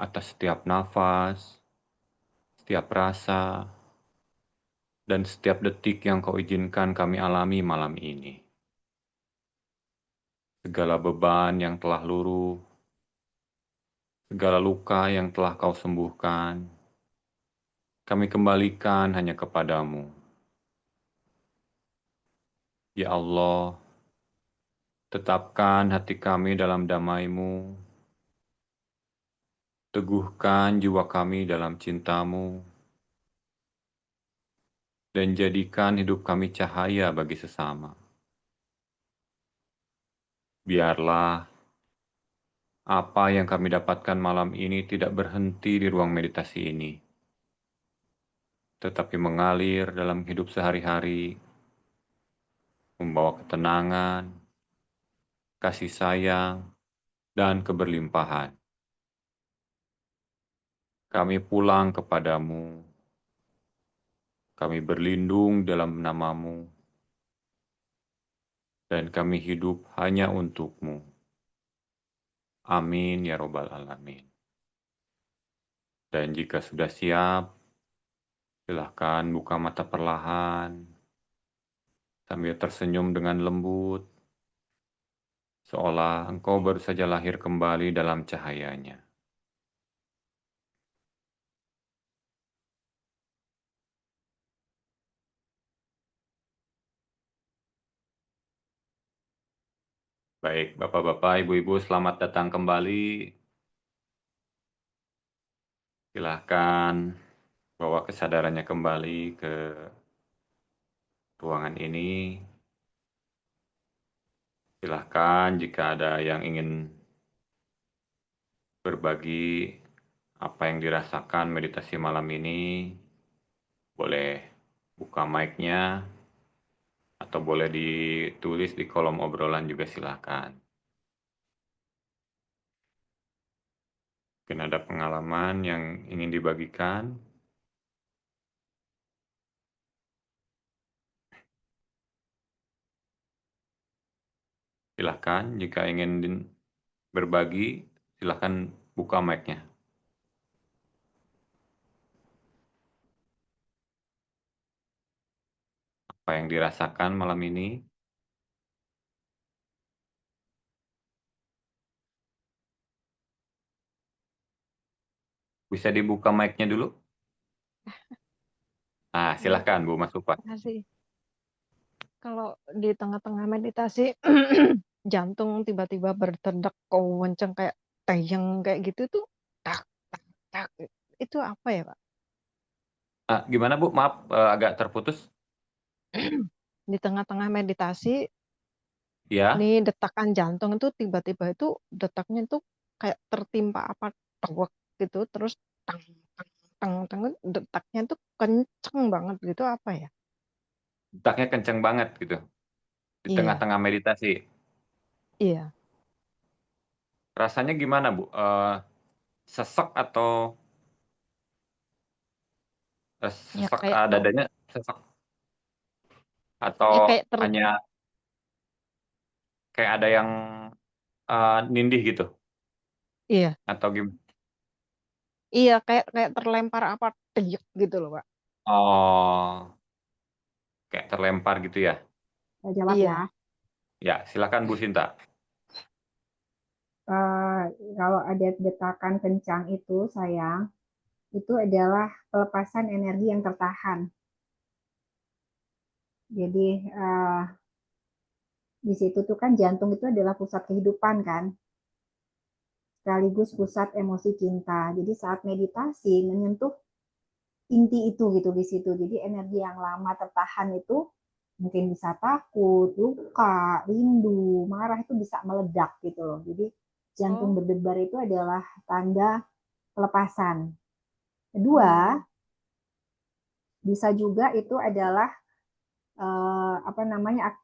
atas setiap nafas, setiap rasa, dan setiap detik yang Kau izinkan kami alami malam ini. Segala beban yang telah luruh, segala luka yang telah Kau sembuhkan, kami kembalikan hanya kepadamu. Ya Allah, tetapkan hati kami dalam damai-Mu, teguhkan jiwa kami dalam cinta-Mu, dan jadikan hidup kami cahaya bagi sesama. Biarlah apa yang kami dapatkan malam ini tidak berhenti di ruang meditasi ini, tetapi mengalir dalam hidup sehari-hari, membawa ketenangan, kasih sayang, dan keberlimpahan. Kami pulang kepadamu, kami berlindung dalam nama-Mu, dan kami hidup hanya untuk-Mu. Amin ya Robbal Alamin. Dan jika sudah siap, silahkan buka mata perlahan, sambil tersenyum dengan lembut, seolah engkau baru saja lahir kembali dalam cahayanya. Baik, Bapak-Bapak, Ibu-Ibu, selamat datang kembali. Silahkan bawa kesadarannya kembali ke ruangan ini. Silahkan jika ada yang ingin berbagi apa yang dirasakan meditasi malam ini, boleh buka mic-nya, atau boleh ditulis di kolom obrolan juga silahkan. Mungkin ada pengalaman yang ingin dibagikan. Silahkan, jika ingin berbagi, silahkan buka mic-nya. Apa yang dirasakan malam ini? Bisa dibuka mic-nya dulu? Nah, silahkan Bu Mas Upa. Terima kasih. Kalau di tengah-tengah meditasi jantung tiba-tiba berdetak kenceng kayak tayang kayak gitu tuh tak tak tak itu apa ya Pak? Gimana Bu? Maaf, agak terputus. Di tengah-tengah meditasi Ya, Nih detakan jantung itu tiba-tiba itu detaknya itu kayak tertimpa apa tewek gitu, terus tang tang tang tang, detaknya tuh kenceng banget gitu apa ya? detaknya kenceng banget gitu di Iya, tengah-tengah meditasi. iya. Rasanya gimana, Bu? Sesek atau Ya kayak dadanya sesek ya atau kayak ter hanya kayak ada yang nindih gitu iya, atau gimana? iya kayak kayak terlempar apa deyek gitu loh, Pak. Oh, kayak terlempar gitu ya? Saya jawab ya. Iya. Ya, silakan Bu Sinta. Kalau ada detakan kencang itu sayang, itu adalah pelepasan energi yang tertahan. Jadi di situ tuh kan jantung itu adalah pusat kehidupan kan, sekaligus pusat emosi cinta. Jadi saat meditasi menyentuh inti itu gitu di situ. Jadi energi yang lama tertahan itu mungkin bisa takut, luka, rindu, marah itu bisa meledak gitu loh. Jadi jantung Oh. berdebar itu adalah tanda pelepasan. Kedua, bisa juga itu adalah apa namanya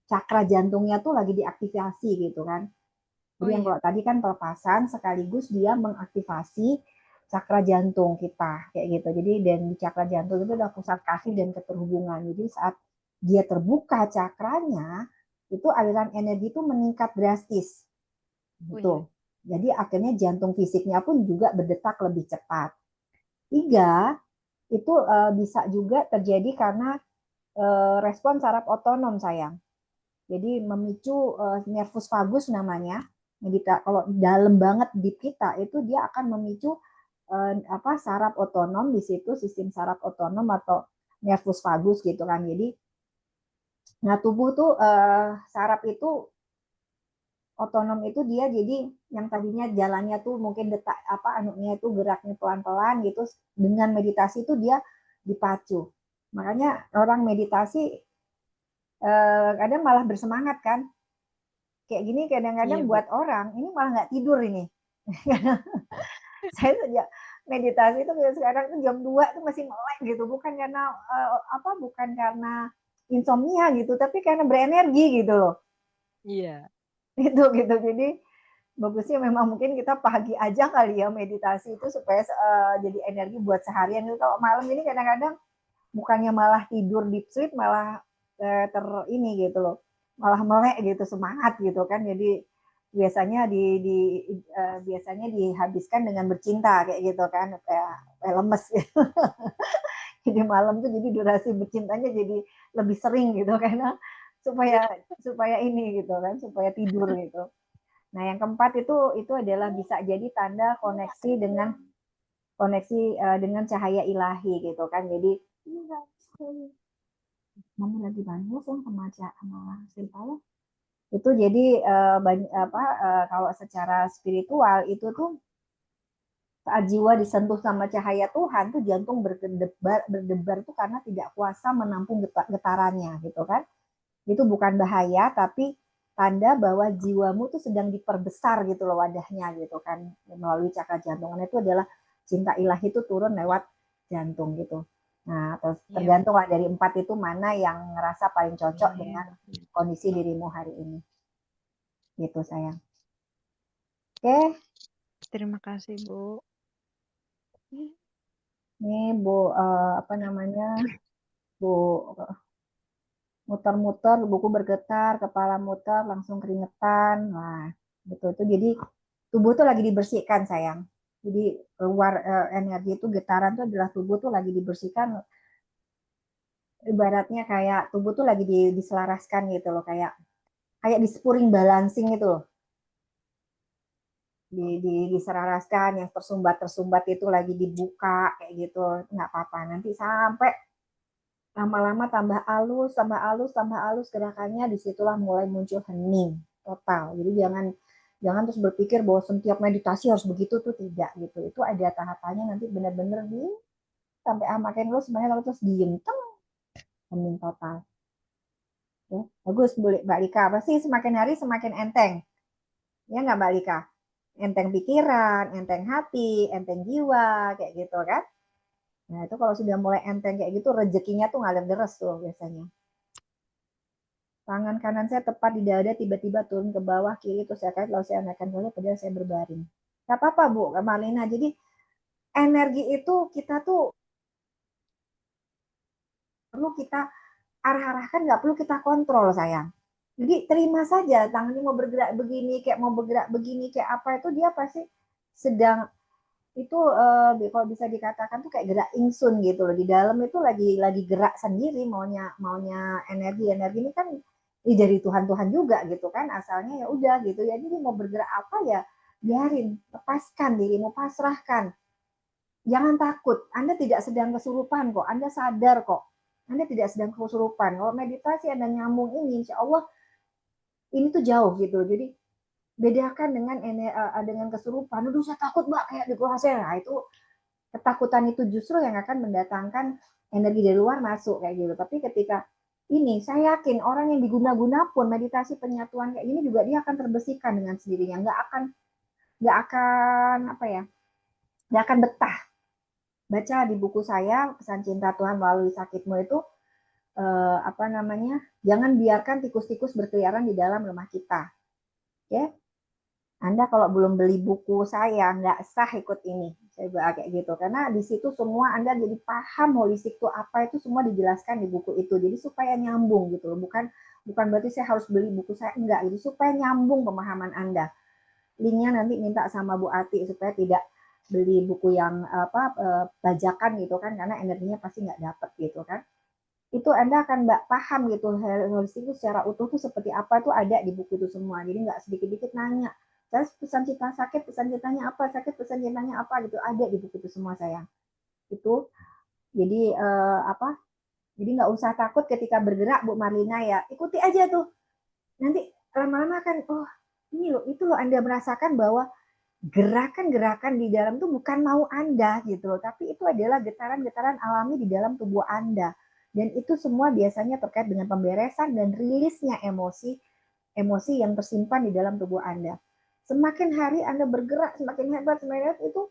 cakra jantungnya tuh lagi diaktifasi gitu kan. Oh Jadi yang iya. kalau tadi kan pelepasan sekaligus dia mengaktifasi cakra jantung kita kayak gitu. Jadi dan di cakra jantung itu adalah pusat kasih dan keterhubungan. Jadi saat dia terbuka cakranya itu aliran energi itu meningkat drastis Oh iya. gitu. Jadi akhirnya jantung fisiknya pun juga berdetak lebih cepat. Tiga, itu bisa juga terjadi karena respon saraf otonom sayang. Jadi memicu nervus vagus namanya. Kalau dalam banget di kita itu dia akan memicu saraf otonom di situ, sistem saraf otonom atau nervus vagus gitu kan. Jadi nah tubuh tuh saraf itu otonom itu dia jadi yang tadinya jalannya tuh mungkin detak apa anunya itu geraknya pelan-pelan gitu, dengan meditasi itu dia dipacu. Makanya orang meditasi kadang malah bersemangat kan. Kayak gini kadang-kadang Iya, Bu. buat orang ini malah nggak tidur ini. Saya sejak meditasi itu sekarang tuh jam 2 itu masih melek gitu, bukan karena bukan karena insomnia gitu, tapi karena berenergi gitu loh. Iya. Itu gitu. Jadi bagusnya memang mungkin kita pagi aja kali ya meditasi itu supaya jadi energi buat seharian. Kalau malam ini kadang-kadang bukannya malah tidur deep sleep, malah ini gitu loh, malah melek gitu, semangat gitu kan. Jadi biasanya biasanya dihabiskan dengan bercinta kayak gitu kan, kayak lemes gitu. Jadi malam tuh jadi durasi bercintanya jadi lebih sering gitu karena supaya supaya ini gitu kan, supaya tidur gitu. Nah, yang keempat itu adalah bisa jadi tanda koneksi dengan cahaya ilahi gitu kan. Jadi mami lagi banyak yang sama Silpa ya. Itu jadi kalau secara spiritual itu tuh saat jiwa disentuh sama cahaya Tuhan tuh jantung berdebar tuh karena tidak kuasa menampung getarannya gitu kan. Itu bukan bahaya tapi tanda bahwa jiwamu tuh sedang diperbesar gitu loh wadahnya gitu kan, melalui cakra jantung. Itu adalah cinta ilahi itu turun lewat jantung gitu. Nah, Iya, Bu. tergantung lah dari 4 itu mana yang ngerasa paling cocok dengan kondisi dirimu hari ini. Gitu sayang. Oke, Terima kasih, Bu. ini Bu apa namanya? Bu muter-muter, buku bergetar, kepala muter, langsung keringetan. Nah, betul itu. Jadi tubuh tuh lagi dibersihkan sayang. Jadi keluar energi itu, getaran itu adalah tubuh tuh lagi dibersihkan. Ibaratnya kayak tubuh tuh lagi diselaraskan gitu loh, kayak kayak di spring balancing itu loh. Diselaraskan, yang tersumbat itu lagi dibuka kayak gitu. Nggak apa-apa. Nanti sampai lama-lama tambah halus, tambah halus, tambah halus gerakannya, disitulah mulai muncul hening total. Jadi jangan terus berpikir bahwa setiap meditasi harus begitu tuh, tidak gitu. Itu ada tahapannya, nanti benar-benar sampai makin lu sebenarnya terus diem, hening total. Ya, bagus Mbak Lika. Pasti semakin hari semakin enteng. Ya nggak Mbak Lika? Enteng pikiran, enteng hati, enteng jiwa, kayak gitu kan. Nah itu kalau sudah mulai enteng kayak gitu, rezekinya tuh ngalir deres tuh biasanya. Tangan kanan saya tepat di dada, tiba-tiba turun ke bawah, kiri, terus saya kaget, lalu saya naikkan dulu, padahal saya berbaring. Gak apa-apa Bu, Kak Marlina. Jadi energi itu kita tuh perlu kita arah-arahkan, nggak perlu kita kontrol sayang. Jadi terima saja, tangan ini mau bergerak begini, kayak mau bergerak begini, kayak apa itu dia pasti sedang itu kalau bisa dikatakan tuh kayak gerak ingsun gitu loh. Di dalam itu lagi gerak sendiri, maunya energi ini kan dari Tuhan juga gitu kan, asalnya ya udah gitu ya. Jadi mau bergerak apa ya biarin, lepaskan dirimu, pasrahkan. Jangan takut, Anda tidak sedang kesurupan kok, Anda sadar kok. Anda tidak sedang kesurupan. Kalau meditasi Anda nyambung ini, insya Allah ini tuh jauh gitu. Jadi bedakan dengan kesurupan. Aduh saya takut Mbak kayak dikuasai. Nah itu ketakutan itu justru yang akan mendatangkan energi dari luar masuk kayak gitu. Tapi ketika ini saya yakin orang yang diguna-guna pun meditasi penyatuan kayak gini juga dia akan terbersihkan dengan sendirinya. Nggak akan apa ya? Nggak akan betah. Baca di buku saya Pesan Cinta Tuhan Melalui Sakitmu itu apa namanya? Jangan biarkan tikus-tikus berkeliaran di dalam rumah kita. Ya, Anda kalau belum beli buku saya nggak sah ikut ini. Saya bilang kayak gitu. Karena di situ semua Anda jadi paham holistik itu apa, itu semua dijelaskan di buku itu. Jadi supaya nyambung gitu loh. Bukan berarti saya harus beli buku saya, enggak. Jadi supaya nyambung pemahaman Anda. Linknya nanti minta sama Bu Ati supaya tidak beli buku yang bajakan gitu kan, karena energinya pasti nggak dapet gitu kan. Itu Anda akan paham gitu holistik itu secara utuh tuh seperti apa, itu ada di buku itu semua. Jadi nggak sedikit-dikit nanya, saya pesan cinta sakit, pesan cintanya apa, sakit pesan cintanya apa gitu, ada di buku itu semua sayang. Itu jadi jadi nggak usah takut ketika bergerak Bu Marlina ya, ikuti aja tuh. Nanti lama-lama kan ini loh, itu loh Anda merasakan bahwa gerakan-gerakan di dalam tuh bukan mau Anda gitu loh, tapi itu adalah getaran-getaran alami di dalam tubuh Anda. Dan itu semua biasanya terkait dengan pemberesan dan rilisnya emosi yang tersimpan di dalam tubuh Anda. Semakin hari Anda bergerak, semakin hebat, itu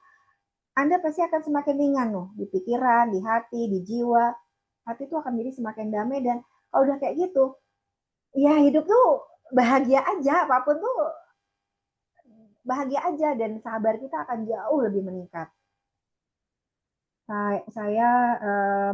Anda pasti akan semakin ringan loh, di pikiran, di hati, di jiwa. Hati itu akan jadi semakin damai, dan kalau udah kayak gitu, ya hidup tuh bahagia aja, apapun tuh bahagia aja, dan sabar kita akan jauh lebih meningkat. Saya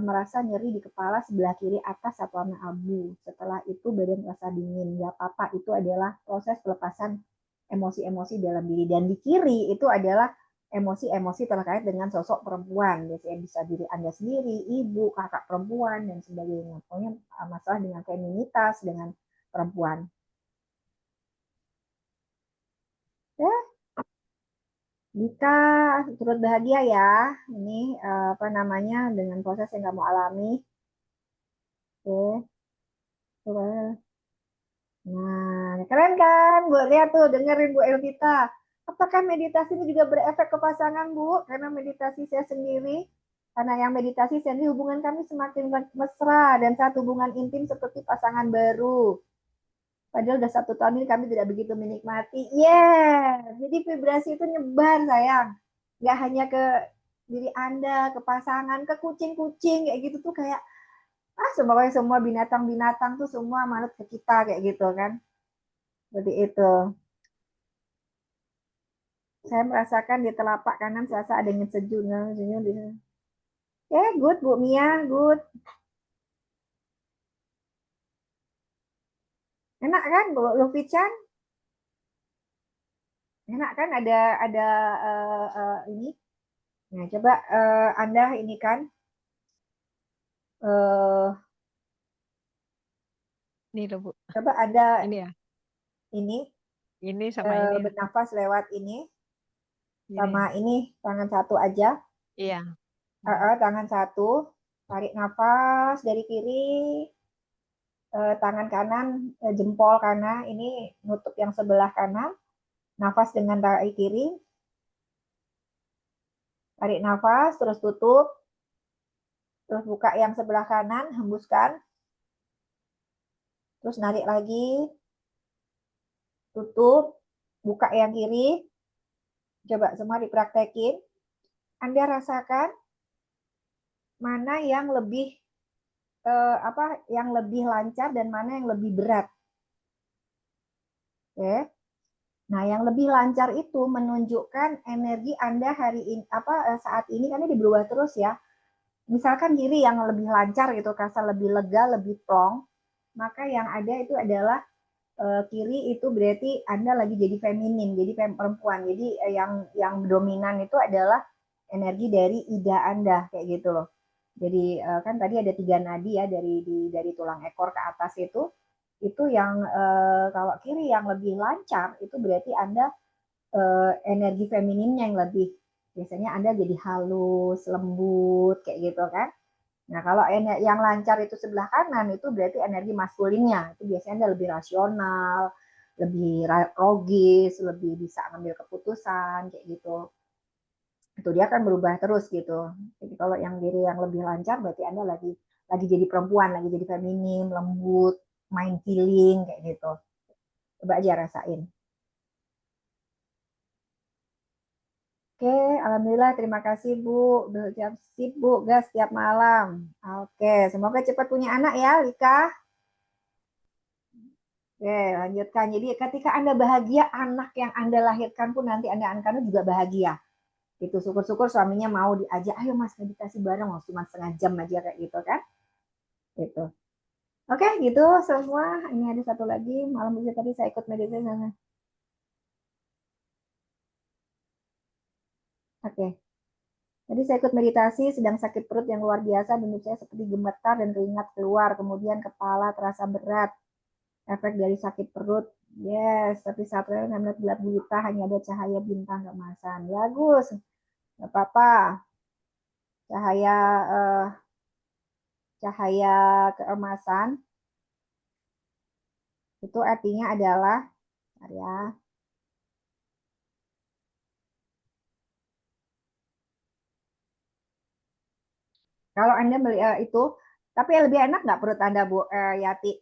merasa nyeri di kepala sebelah kiri atas satu warna abu. Setelah itu badan terasa dingin. Ya apa-apa, itu adalah proses pelepasan emosi-emosi dalam diri. Dan di kiri itu adalah emosi-emosi terkait dengan sosok perempuan. Biasanya bisa diri Anda sendiri, ibu, kakak perempuan, dan sebagainya. Pokoknya masalah dengan feminitas, dengan perempuan. Ya, Dika turut bahagia ya. Ini apa namanya dengan proses yang kamu alami. Oke. Nah, keren kan? Bu, lihat tuh, dengerin Bu Elvita. Apakah meditasi ini juga berefek ke pasangan, Bu? Karena meditasi saya sendiri, karena yang meditasi sendiri hubungan kami semakin mesra dan satu hubungan intim seperti pasangan baru. Padahal udah 1 tahun ini kami tidak begitu menikmati. Jadi vibrasi itu nyebar, sayang. Nggak hanya ke diri Anda, ke pasangan, ke kucing-kucing, kayak gitu tuh kayak semua binatang-binatang tuh semua manut ke kita kayak gitu kan. Seperti itu. Saya merasakan di telapak kanan serasa ada yang sejuk. Good Bu Mia, good. Enak kan Bu Luffy Chan? Enak kan ada ini. Nah, coba Anda ini kan Ini loh Bu, coba ada ini ya, ini ini sama ini ya. bernafas lewat ini Gini. sama ini tangan satu aja. Iya. Tangan satu, tarik nafas dari kiri, tangan kanan, jempol kanan ini nutup yang sebelah kanan, nafas dengan tarik kiri, tarik nafas, terus tutup, terus buka yang sebelah kanan, hembuskan, Terus narik lagi, tutup, buka yang kiri. Coba semua dipraktekin. Anda rasakan mana yang lebih yang lebih lancar dan mana yang lebih berat. Oke. Nah, yang lebih lancar itu menunjukkan energi Anda hari ini saat ini kan ini berubah terus ya. Misalkan kiri yang lebih lancar gitu, rasa lebih lega, lebih plong, maka yang ada itu adalah kiri itu berarti Anda lagi jadi feminin, jadi perempuan. Jadi yang dominan itu adalah energi dari ida Anda kayak gitu loh. Jadi kan tadi ada 3 nadi ya dari tulang ekor ke atas itu yang kalau kiri yang lebih lancar itu berarti Anda energi femininnya yang lebih, biasanya Anda jadi halus, lembut kayak gitu kan. Nah, kalau yang lancar itu sebelah kanan itu berarti energi maskulinnya. Itu biasanya Anda lebih rasional, lebih logis, lebih bisa ngambil keputusan kayak gitu. Itu dia akan berubah terus gitu. Jadi kalau yang diri yang lebih lancar berarti Anda lagi jadi perempuan, lagi jadi feminim, lembut, main feeling kayak gitu. Coba aja rasain. Oke, alhamdulillah, terima kasih Bu. Udah siap sip Bu, gas tiap malam. Oke, semoga cepat punya anak ya, Lika. Oke, lanjutkan. Jadi ketika Anda bahagia, anak yang Anda lahirkan pun nanti anak-anak juga bahagia. Gitu, syukur-syukur suaminya mau diajak, ayo mas meditasi bareng, mau cuma setengah jam aja kayak gitu kan. Gitu. Oke, gitu semua. Ini ada satu lagi, malam itu tadi saya ikut meditasi. Oke. Jadi saya ikut meditasi, sedang sakit perut yang luar biasa, dan saya seperti gemetar dan keringat keluar, kemudian kepala terasa berat, efek dari sakit perut. Yes, tapi saat saya melihat gelap gulita, hanya ada cahaya bintang keemasan. Bagus, nggak apa-apa. Cahaya cahaya keemasan itu artinya adalah, ya, kalau Anda melihat itu, tapi lebih enak nggak perut Anda, Bu Yati,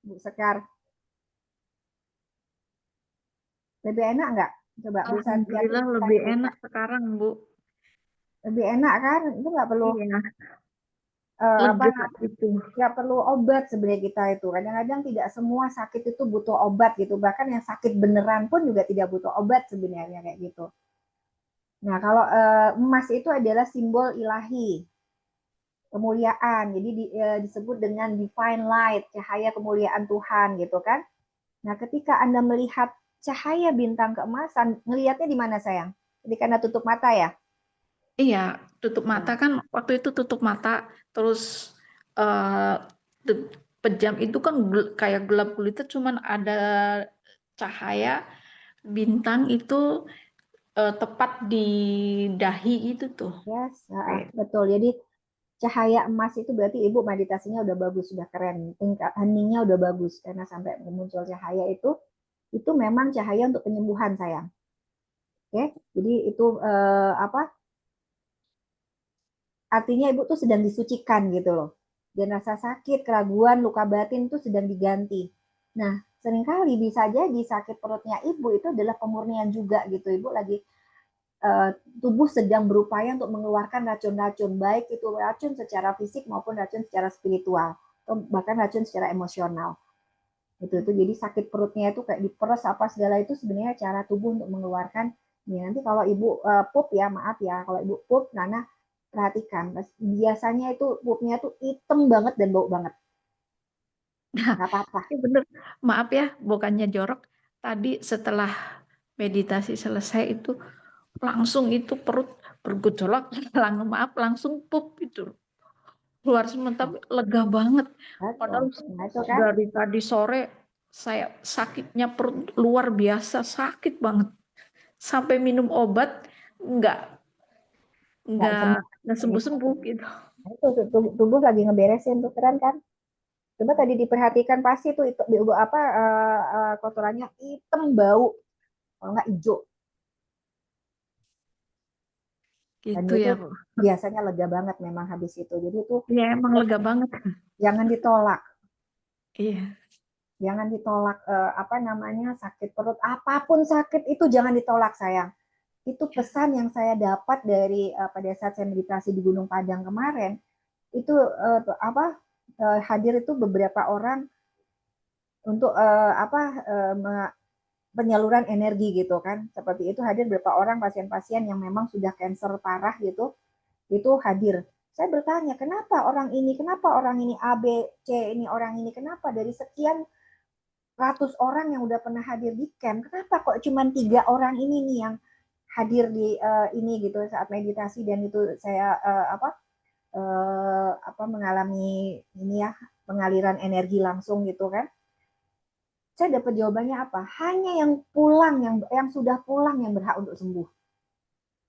Bu Sekar? Lebih enak nggak? Coba Bu Yati. Alhamdulillah lebih enak sekarang, Bu. Lebih enak kan? Itu nggak perlu Iya, apa lega gitu. nggak perlu obat sebenarnya kita itu. Kadang-kadang tidak semua sakit itu butuh obat gitu. Bahkan yang sakit beneran pun juga tidak butuh obat sebenarnya kayak gitu. Nah, kalau emas itu adalah simbol ilahi, kemuliaan. Jadi disebut dengan divine light, cahaya kemuliaan Tuhan gitu kan. Nah, ketika Anda melihat cahaya bintang keemasan, ngelihatnya di mana sayang? Ketika Anda tutup mata ya? Iya, tutup mata kan waktu itu tutup mata terus eh pejam itu kan kayak gelap gulita, cuman ada cahaya bintang itu tepat di dahi itu tuh. Yes, betul. Jadi cahaya emas itu berarti Ibu meditasinya udah bagus, sudah keren. Tingkat heningnya udah bagus karena sampai muncul cahaya itu memang cahaya untuk penyembuhan sayang. Oke, jadi itu artinya Ibu tuh sedang disucikan gitu loh. Dan rasa sakit, keraguan, luka batin itu sedang diganti. Nah, seringkali bisa jadi sakit perutnya Ibu itu adalah pemurnian juga gitu. Ibu lagi tubuh sedang berupaya untuk mengeluarkan racun-racun, baik itu racun secara fisik maupun racun secara spiritual, atau bahkan racun secara emosional. Itu jadi sakit perutnya itu kayak diperes apa segala itu sebenarnya cara tubuh untuk mengeluarkan. Nih, nanti kalau Ibu pup ya, maaf ya, kalau Ibu pup, karena perhatikan, biasanya itu pupnya tuh hitam banget dan bau banget. Nggak apa-apa. Bener, maaf ya, bukannya jorok. Tadi setelah meditasi selesai itu langsung itu perut bergejolak, langsung pup itu keluar semua, tapi lega banget. Padahal Nah, itu kan dari tadi sore saya sakitnya perut luar biasa, sakit banget. Sampai minum obat nggak sembuh-sembuh gitu. Nah, itu tubuh lagi ngeberesin tuh, keren kan? Coba tadi diperhatikan pasti tuh itu kotorannya hitam bau, kalau nggak hijau. Dan Gitu itu ya, Bu. biasanya lega banget memang habis itu. Jadi itu Ya emang lega banget. jangan ditolak. Iya. Jangan ditolak apa namanya sakit perut, apapun sakit itu jangan ditolak sayang. Itu pesan yang saya dapat dari pada saat saya meditasi di Gunung Padang kemarin. Itu hadir itu beberapa orang untuk penyaluran energi gitu kan. Seperti itu hadir beberapa orang pasien-pasien yang memang sudah cancer parah gitu, itu hadir. Saya bertanya, kenapa orang ini A, B, C, ini orang ini, kenapa dari sekian ratus orang yang udah pernah hadir di camp, kenapa kok cuma 3 orang ini nih yang hadir di ini gitu saat meditasi, dan itu saya mengalami ini ya, pengaliran energi langsung gitu kan. Saya dapat jawabannya apa? Hanya yang pulang, yang sudah pulang yang berhak untuk sembuh.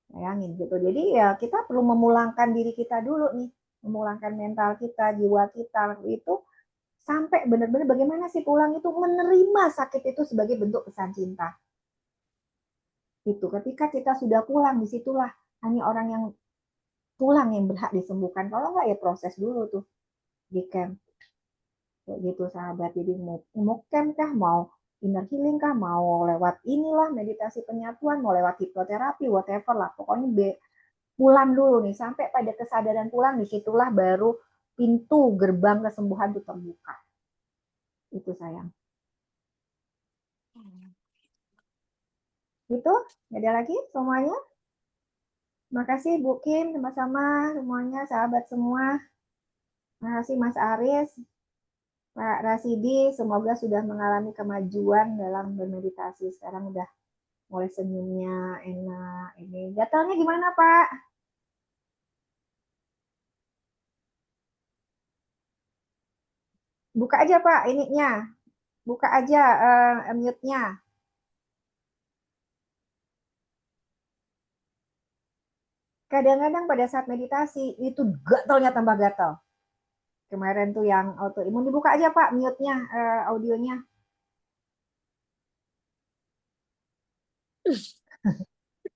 Bayangin gitu. Jadi ya kita perlu memulangkan diri kita dulu nih, memulangkan mental kita, jiwa kita itu, sampai benar-benar bagaimana sih pulang itu menerima sakit itu sebagai bentuk pesan cinta. Itu ketika kita sudah pulang, disitulah hanya orang yang pulang yang berhak disembuhkan. Kalau enggak ya proses dulu tuh di camp. Kayak gitu sahabat. Jadi mau camp kah, mau inner healing kah, mau lewat inilah meditasi penyatuan, mau lewat hipnoterapi, whatever lah. Pokoknya pulang dulu nih, sampai pada kesadaran pulang, disitulah baru pintu gerbang kesembuhan itu terbuka. Itu sayang. Itu ada lagi semuanya. Makasih Bu Kim, sama-sama semuanya, sahabat semua. Makasih Mas Aris, Pak Rasidi, semoga sudah mengalami kemajuan dalam bermeditasi. Sekarang udah mulai senyumnya enak. Ini gatalnya gimana Pak? Buka aja Pak ininya, buka aja mute-nya. Kadang-kadang pada saat meditasi itu gatalnya tambah gatal. Kemarin tuh yang autoimun, dibuka aja Pak mute-nya, audionya.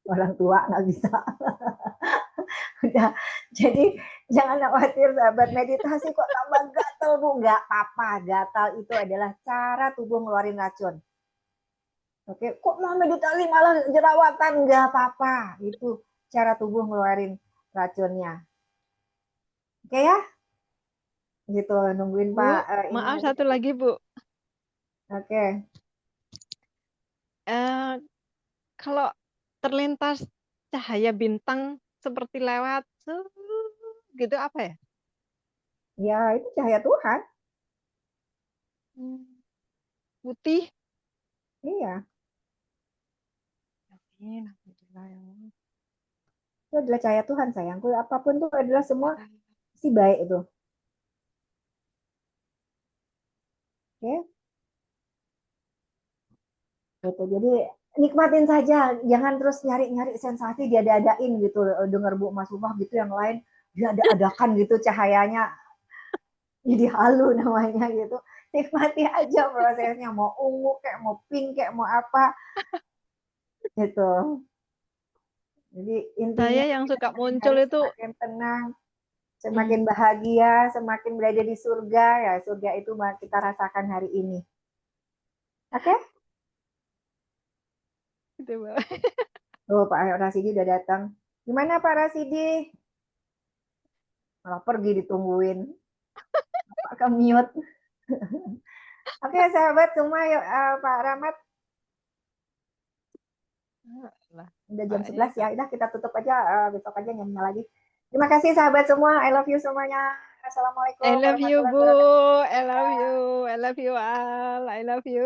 Orang tua nggak bisa. Udah, jadi jangan khawatir sahabat, meditasi kok tambah gatal Bu, nggak apa-apa. Gatal itu adalah cara tubuh ngeluarin racun. Oke, kok mau meditasi malah jerawatan, nggak apa-apa. Itu cara tubuh ngeluarin racunnya. Oke ya? Gitu, nungguin Bu, Pak. maaf satu lagi Bu. Oke. Kalau terlintas cahaya bintang seperti lewat gitu apa ya? Ya, itu cahaya Tuhan. Putih. Iya. Alhamdulillah ya Allah. Itu adalah cahaya Tuhan sayangku. Apapun itu adalah semua si baik itu. Oke. Gitu. Jadi nikmatin saja, jangan terus nyari-nyari sensasi diada-adain gitu. Dengar Bu Mas Ufah gitu yang lain diada-adakan gitu cahayanya jadi halu namanya gitu. Nikmati aja prosesnya, mau ungu kayak mau pink kayak mau apa gitu. Jadi intinya Saya yang suka muncul harus itu semakin tenang, semakin bahagia, semakin berada di surga, ya surga itu kita rasakan hari ini. Oke? gitu, Bu. Oh, Pak Rasidi udah datang. Gimana Pak Rasidi? Malah pergi ditungguin. Pak mute. Oke, sahabat semua, yuk, Pak Rahmat. Udah jam 11 ya. Udah kita tutup aja, besok aja nyanyi lagi. Terima kasih sahabat semua. I love you semuanya. Assalamualaikum I love you warahmatullahi Bu, wabarakatuh. I love you, I love you all, I love you.